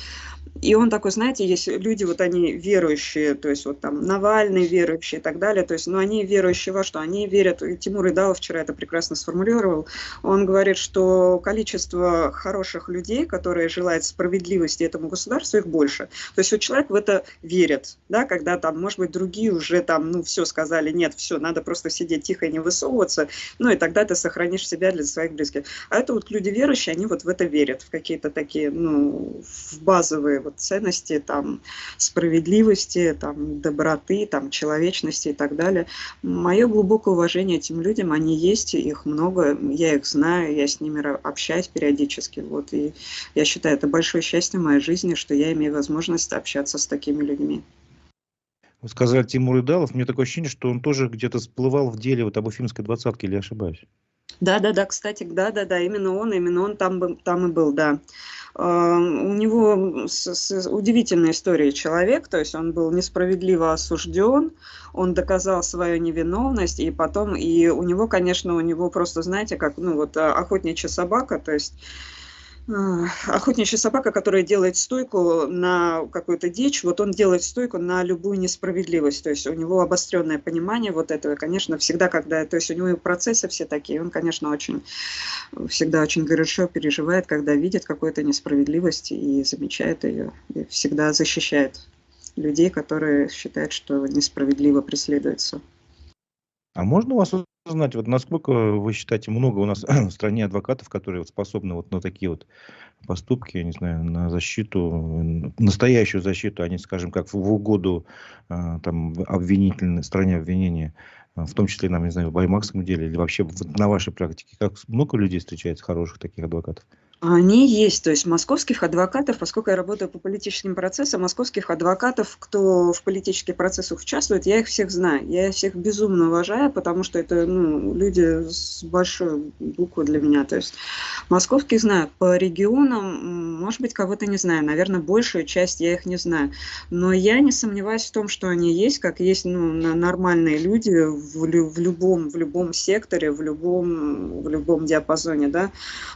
И он такой, знаете, есть люди, вот они верующие, то есть вот там Навальный верующий и так далее, то есть, но они верующие во что? Они верят, и Тимур Идалов вчера это прекрасно сформулировал, он говорит, что количество хороших людей, которые желают справедливости этому государству, их больше. То есть вот человек в это верит, да, когда там, может быть, другие уже там, ну, все сказали, нет, все, надо просто сидеть тихо и не высовываться, ну, и тогда ты сохранишь себя для своих близких. А это вот люди верующие, они вот в это верят, в какие-то такие, ну, в базовые вот ценности, там, справедливости, там, доброты, там, человечности и так далее. Мое глубокое уважение этим людям, они есть, их много, я их знаю, я с ними общаюсь периодически, вот, и я считаю, это большое счастье в моей жизни, что я имею возможность общаться с такими людьми. Вы сказали Тимур Идалов, мне такое ощущение, что он тоже где-то всплывал в деле вот об Уфимской двадцатке, или я ошибаюсь? Да-да-да, кстати, да-да-да, именно он там и был, да. У него удивительная история человек, то есть он был несправедливо осужден, он доказал свою невиновность, и потом, и у него, конечно, у него просто, знаете, как, ну вот охотничья собака, то есть охотничья собака, которая делает стойку на какую-то дичь, вот он делает стойку на любую несправедливость, то есть у него обостренное понимание вот этого, конечно, всегда, когда, то есть у него процессы все такие, он, конечно, всегда очень горячо переживает, когда видит какую-то несправедливость и замечает ее, и всегда защищает людей, которые считают, что несправедливо преследуются. А можно у вас узнать, вот насколько вы считаете, много у нас в стране адвокатов, которые вот способны вот на такие вот поступки, я не знаю, на защиту, настоящую защиту, а не, скажем, как в угоду там обвинительной стране обвинения, в том числе, нам, не знаю, в баймакском деле или вообще на вашей практике, как много людей встречается хороших таких адвокатов? Они есть, то есть московских адвокатов, поскольку я работаю по политическим процессам, московских адвокатов, кто в политических процессах участвует, я их всех знаю. Я их всех безумно уважаю, потому что это люди с большой буквы для меня. То есть московских знаю. По регионам, может быть, кого-то не знаю. Наверное, большую часть я их не знаю. Но я не сомневаюсь в том, что они есть, как есть нормальные люди в любом секторе, в любом диапазоне. Да?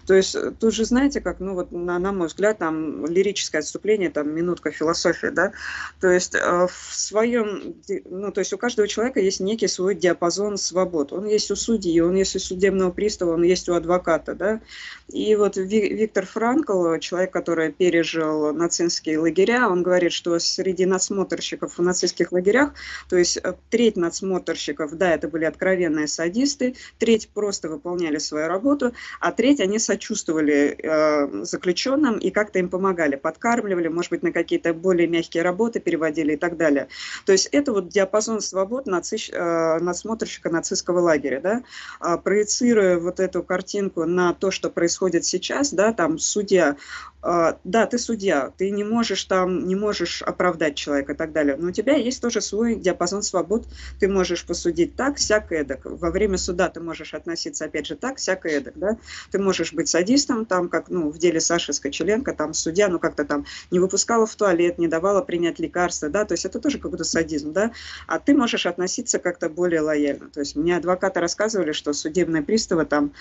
То есть тут же знаете, как, ну вот на мой взгляд, там лирическое отступление, там минутка философии, да, то есть в своем, ну то есть у каждого человека есть некий свой диапазон свобод, он есть у судьи, он есть у судебного пристава, он есть у адвоката, да, и вот Виктор Франкл, человек, который пережил нацистские лагеря, он говорит, что среди надсмотрщиков в нацистских лагерях, то есть треть надсмотрщиков, да, это были откровенные садисты, треть просто выполняли свою работу, а треть они сочувствовали заключенным и как-то им помогали, подкармливали, может быть, на какие-то более мягкие работы переводили и так далее. То есть это вот диапазон свобод надсмотрщика нацистского лагеря, да, проецируя вот эту картинку на то, что происходит сейчас, да, там судья, да, ты судья, ты не можешь оправдать человека и так далее, но у тебя есть тоже свой диапазон свобод, ты можешь посудить так, сяк, эдак, во время суда ты можешь относиться опять же так, сяк, эдак, да, ты можешь быть садистом, там, как, в деле Саши Скочеленко, там, судья, как-то там не выпускала в туалет, не давала принять лекарства, да, то есть это тоже какой-то садизм, да, а ты можешь относиться как-то более лояльно, то есть мне адвокаты рассказывали, что судебные приставы там,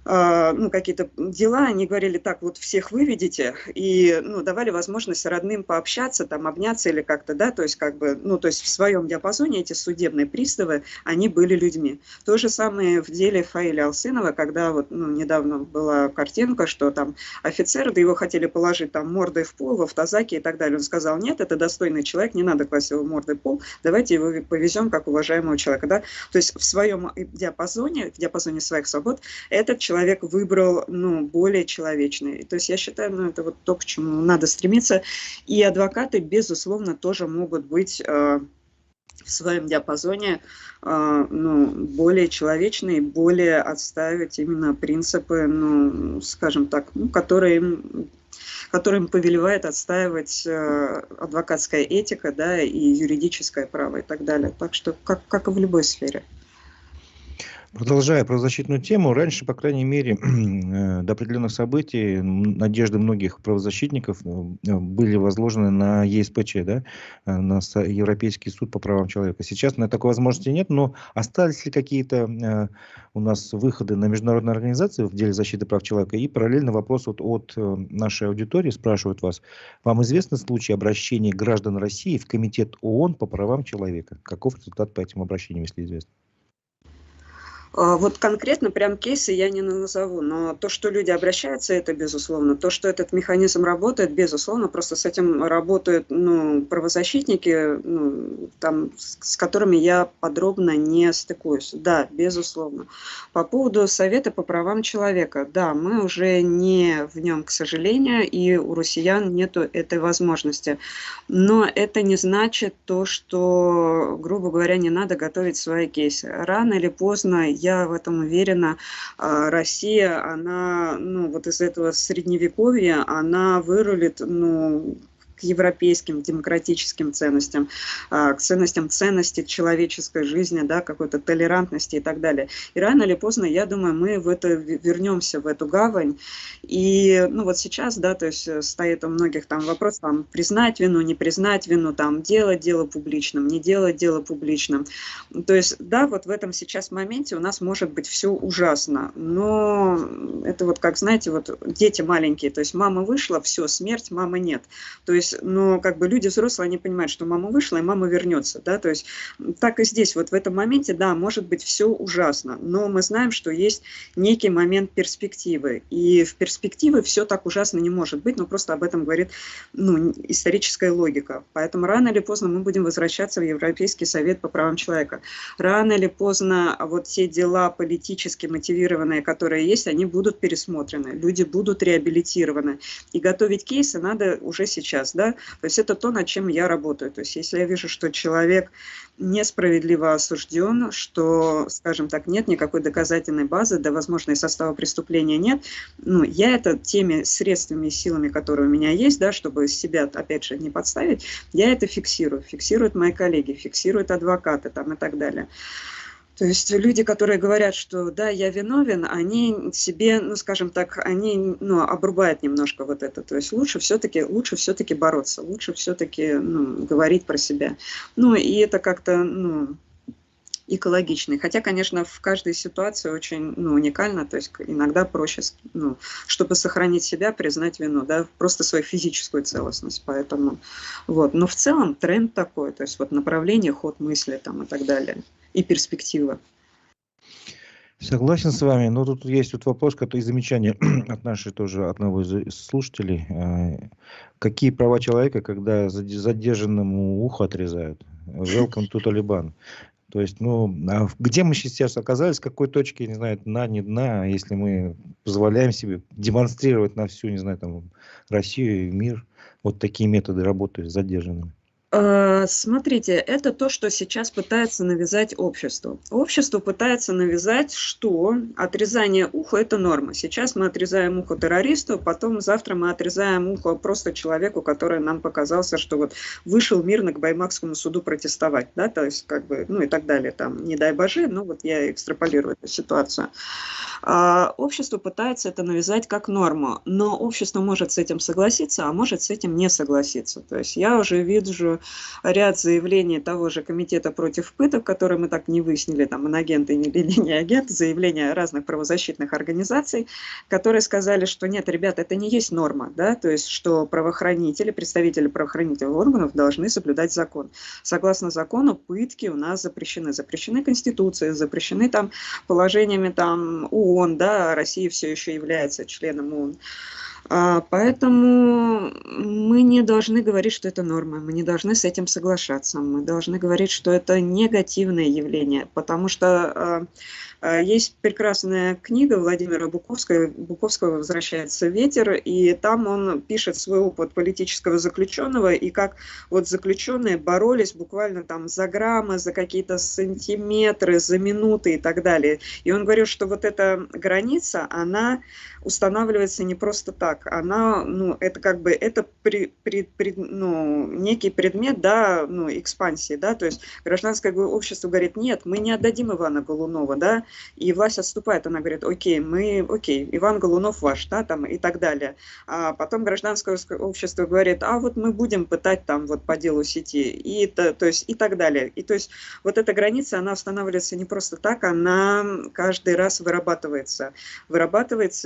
какие-то дела, они говорили, так, вот всех выведите, и, давали возможность родным пообщаться, там, обняться или как-то, да, то есть, как бы, то есть в своем диапазоне эти судебные приставы, они были людьми. То же самое в деле Фаиля Алсынова, когда вот, недавно была картинка, что там офицер, да его хотели положить там мордой в пол, в автозаке и так далее. Он сказал, нет, это достойный человек, не надо класть его мордой в пол, давайте его повезем как уважаемого человека, да. То есть в своем диапазоне, в диапазоне своих свобод, этот человек выбрал, более человечный. То есть я считаю, это вот то, к чему надо стремиться. И адвокаты, безусловно, тоже могут быть в своем диапазоне более человечные, более отстаивать именно принципы, скажем так, которым повелевает отстаивать адвокатская этика, да, и юридическое право и так далее. Так что, как и в любой сфере. Продолжая правозащитную тему, раньше, по крайней мере, до определенных событий надежды многих правозащитников были возложены на ЕСПЧ, да, на Европейский суд по правам человека. Сейчас на такой возможности нет, но остались ли какие-то у нас выходы на международные организации в деле защиты прав человека? И параллельно вопрос вот от нашей аудитории спрашивают вас. Вам известны случаи обращения граждан России в Комитет ООН по правам человека? Каков результат по этим обращениям, если известно? Вот конкретно прям кейсы я не назову, но то, что люди обращаются, это безусловно. То, что этот механизм работает, безусловно, просто с этим работают правозащитники, там, с которыми я подробно не стыкуюсь. Да, безусловно. По поводу Совета по правам человека, да, мы уже не в нем, к сожалению, и у россиян нету этой возможности. Но это не значит то, что, грубо говоря, не надо готовить свои кейсы. Рано или поздно, я в этом уверена, Россия, она, вот из этого средневековья, она вырулит, к европейским демократическим ценностям, к ценности человеческой жизни, да, какой-то толерантности и так далее. И рано или поздно, я думаю, мы вернемся в эту гавань. И вот сейчас, да, то есть стоит у многих там вопрос, там, признать вину, не признать вину, там, делать дело публичным, не делать дело публичным. То есть, да, вот в этом сейчас моменте у нас может быть все ужасно, но это вот как, знаете, вот дети маленькие, то есть мама вышла, все, смерть, мамы нет. То есть, но как бы люди взрослые, они понимают, что мама вышла, и мама вернется, да, то есть так и здесь, вот в этом моменте, да, может быть все ужасно, но мы знаем, что есть некий момент перспективы, и в перспективе все так ужасно не может быть, но просто об этом говорит, историческая логика, поэтому рано или поздно мы будем возвращаться в Европейский совет по правам человека, рано или поздно вот те дела политически мотивированные, которые есть, они будут пересмотрены, люди будут реабилитированы, и готовить кейсы надо уже сейчас, да, то есть это то, над чем я работаю. То есть если я вижу, что человек несправедливо осужден, что, скажем так, нет никакой доказательной базы, да, возможно, и состава преступления нет, я это теми средствами и силами, которые у меня есть, да, чтобы себя, опять же, не подставить, я это фиксирую. Фиксируют мои коллеги, фиксируют адвокаты там, и так далее. То есть люди, которые говорят, что да, я виновен, они себе, скажем так, они обрубают немножко вот это. То есть лучше все-таки бороться, лучше все-таки говорить про себя. И это как-то экологичный. Хотя, конечно, в каждой ситуации очень уникально, то есть иногда проще, чтобы сохранить себя, признать вину, да, просто свою физическую целостность. Поэтому вот. Но в целом тренд такой, то есть вот направление, ход мысли там и так далее. И перспектива. Согласен с вами, но тут есть вот вопрос, и замечание от нашей тоже одного из слушателей. Какие права человека, когда задержанному ухо отрезают? Welcome to Taliban. То есть, где мы сейчас оказались, в какой точке, не знаю, дна, не дна, если мы позволяем себе демонстрировать на всю, не знаю, там, Россию и мир вот такие методы работы с задержанными? Смотрите, это то, что сейчас пытается навязать обществу. Общество пытается навязать, что отрезание уха – это норма. Сейчас мы отрезаем ухо террористу, потом завтра мы отрезаем ухо просто человеку, который нам показался, что вот вышел мирно к Баймакскому суду протестовать, да, то есть как бы, и так далее, там, не дай боже, вот я экстраполирую эту ситуацию. Общество пытается это навязать как норму, но общество может с этим согласиться, а может с этим не согласиться. То есть я уже вижу ряд заявлений того же комитета против пыток, которые мы так не выяснили, там, инагенты или не агенты, заявления разных правозащитных организаций, которые сказали, что нет, ребята, это не есть норма, да, то есть что правоохранители, представители правоохранительных органов должны соблюдать закон. Согласно закону, пытки у нас запрещены. Запрещены Конституцией, запрещены там положениями там ООН, да, Россия все еще является членом ООН. Поэтому мы не должны говорить, что это норма, мы не должны с этим соглашаться, мы должны говорить, что это негативное явление, потому что есть прекрасная книга Владимира Буковского «Возвращается ветер», и там он пишет свой опыт политического заключенного, и как вот заключенные боролись буквально там за граммы, за какие-то сантиметры, за минуты и так далее. И он говорил, что вот эта граница, она устанавливается не просто так, она, это как бы, это некий предмет, да, экспансии, да, то есть гражданское общество говорит, нет, мы не отдадим Ивана Голунова, да, и власть отступает, она говорит, окей, Иван Голунов ваш, да, там, и так далее. А потом гражданское общество говорит, а вот мы будем пытать там вот по делу сети, то есть, и так далее. И то есть вот эта граница, она устанавливается не просто так, она каждый раз вырабатывается,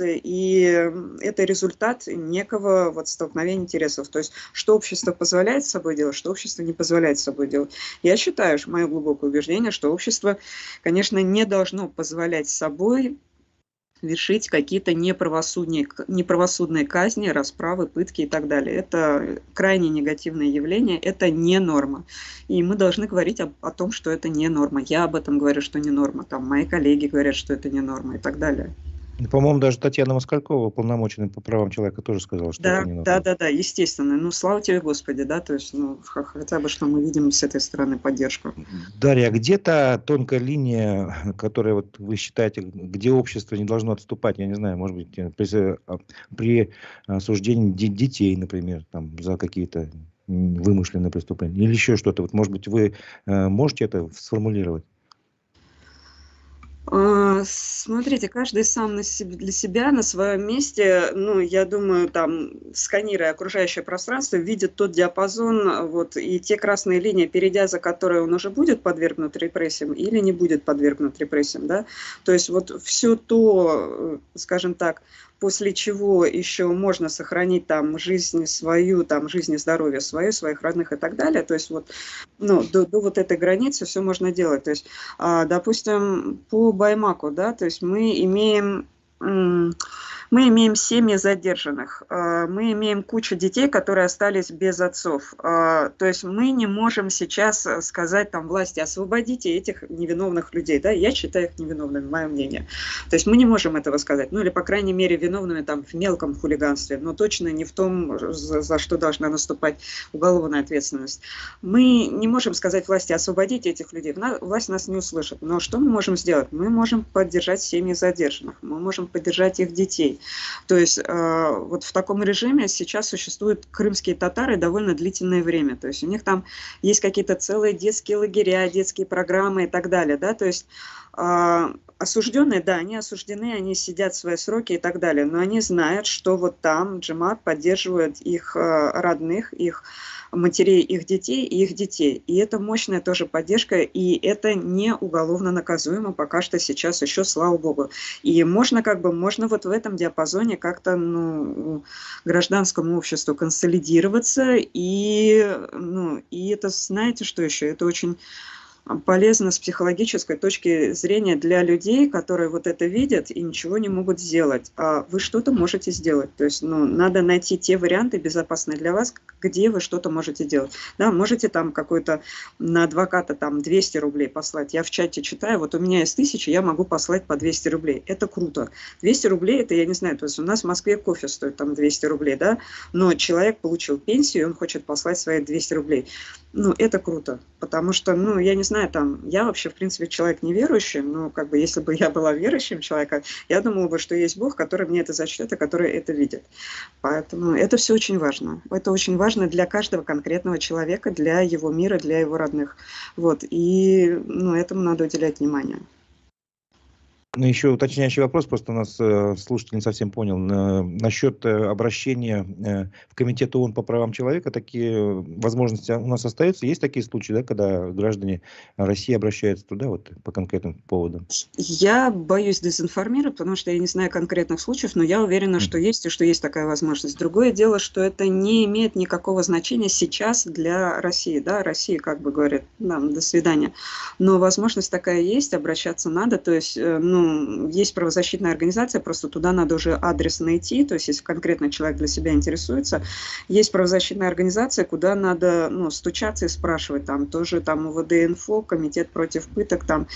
и это результат некого вот столкновения интересов. То есть, что общество позволяет с собой делать, что общество не позволяет с собой делать. Я считаю, мое глубокое убеждение, что общество, конечно, не должно позволять собой вершить какие-то неправосудные казни, расправы, пытки и так далее. Это крайне негативное явление, это не норма. И мы должны говорить о том, что это не норма. Я об этом говорю, что не норма. Там мои коллеги говорят, что это не норма и так далее. По-моему, даже Татьяна Москалькова, уполномоченная по правам человека, тоже сказала, что это не норма. Да, естественно. Ну, слава тебе, Господи, да, то есть, ну, хотя бы, что мы видим с этой стороны поддержку. Дарья, где-то тонкая линия, которая вот вы считаете, где общество не должно отступать, я не знаю, может быть, при осуждении детей, например, там, за какие-то вымышленные преступления, или еще что-то. Вот, может быть, вы можете это сформулировать? Смотрите, каждый сам для себя на своем месте, ну, я думаю, там, сканируя окружающее пространство, видит тот диапазон, вот, и те красные линии, перейдя за которые он уже будет подвергнут репрессиям или не будет подвергнут репрессиям, да, то есть вот все то, скажем так, после чего еще можно сохранить там жизнь свою, там жизнь и здоровье свое, своих родных и так далее. То есть вот, ну, до вот этой границы все можно делать. То есть, допустим, по Баймаку, да, то есть мы имеем семьи задержанных, мы имеем кучу детей, которые остались без отцов. То есть мы не можем сейчас сказать там власти, освободите этих невиновных людей. Да? Я считаю их невиновными, мое мнение. То есть мы не можем этого сказать. Ну или, по крайней мере, виновными там в мелком хулиганстве, но точно не в том, за что должна наступать уголовная ответственность. Мы не можем сказать власти, освободите этих людей. Власть нас не услышит. Но что мы можем сделать? Мы можем поддержать семьи задержанных, мы можем поддержать их детей. То есть вот в таком режиме сейчас существуют крымские татары довольно длительное время. То есть у них там есть какие-то целые детские лагеря, детские программы и так далее. Да? То есть осужденные, да, они осуждены, они сидят свои сроки и так далее. Но они знают, что вот там Джамаат поддерживает их родных, их матерей, их детей и их детей. И это мощная тоже поддержка, и это не уголовно наказуемо пока что сейчас еще, слава богу. И можно можно вот в этом диапазоне как-то, ну, гражданскому обществу консолидироваться, и это, знаете, что еще? Это очень полезно с психологической точки зрения для людей, которые вот это видят и ничего не могут сделать. А вы что-то можете сделать. То есть, ну, надо найти те варианты безопасные для вас, где вы что-то можете делать. Да, можете там какой-то на адвоката там 200 рублей послать. Я в чате читаю, вот у меня есть 1000, я могу послать по 200 рублей. Это круто. 200 рублей, это я не знаю, то есть у нас в Москве кофе стоит там 200 рублей, да, но человек получил пенсию, и он хочет послать свои 200 рублей. Ну, это круто, потому что, ну, я не знаю, там, я вообще, в принципе, человек неверующий, но, как бы, если бы я была верующим человеком, я думала бы, что есть Бог, который мне это зачтет, и который это видит. Поэтому это все очень важно. Это очень важно для каждого конкретного человека, для его мира, для его родных. Вот, и, ну, этому надо уделять внимание. Ну, еще уточняющий вопрос, просто у нас слушатель не совсем понял. Насчет обращения в Комитет ООН по правам человека, такие возможности у нас остаются? Есть такие случаи, да, когда граждане России обращаются туда вот, по конкретным поводам? Я боюсь дезинформировать, потому что я не знаю конкретных случаев, но я уверена, что есть, и что есть такая возможность. Другое дело, что это не имеет никакого значения сейчас для России. Да? Россия как бы говорит, нам до свидания. Но возможность такая есть, обращаться надо, то есть, ну, есть правозащитная организация, просто туда надо уже адрес найти, то есть если конкретно человек для себя интересуется, есть правозащитная организация, куда надо, ну, стучаться и спрашивать, там тоже там УВД-инфо, комитет против пыток, там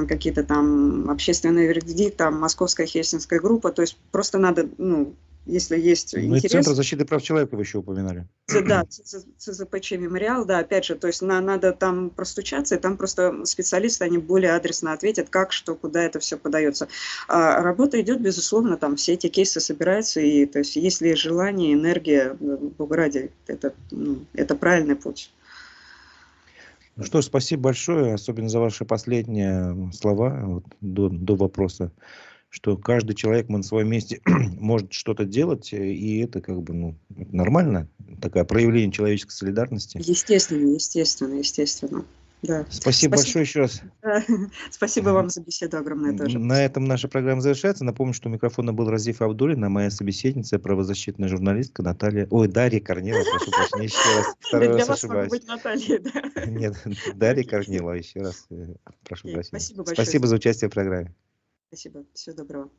какие-то там общественные вердикты, там Московская Хельсинская группа, то есть просто надо, ну, если есть интерес. И Центр защиты прав человека вы еще упоминали. Да, ЦЗПЧ «Мемориал», да, опять же, то есть надо там простучаться, и там просто специалисты, они более адресно ответят, как, что, куда это все подается. А работа идет, безусловно, там все эти кейсы собираются, и то есть если есть желание, энергия, Богу ради, это правильный путь. Ну что ж, спасибо большое, особенно за ваши последние слова вот, до вопроса, что каждый человек на своем месте может что-то делать, и это как бы ну, нормально, такое проявление человеческой солидарности. Естественно, естественно, естественно. Да. Спасибо Спасибо. большое еще раз. Да. Спасибо вам за беседу огромное тоже. На этом наша программа завершается. Напомню, что у микрофона был Разиф Абдуллин, а моя собеседница, правозащитная журналистка Дарья Корнилова, прошу прощения, еще раз, второй Для раз вас могу ошибаюсь. быть Натальей, да. Нет, Дарья Окей. Корнилова, еще раз прошу Окей. прощения. Спасибо большое. Спасибо за участие в программе. Спасибо. Всего доброго.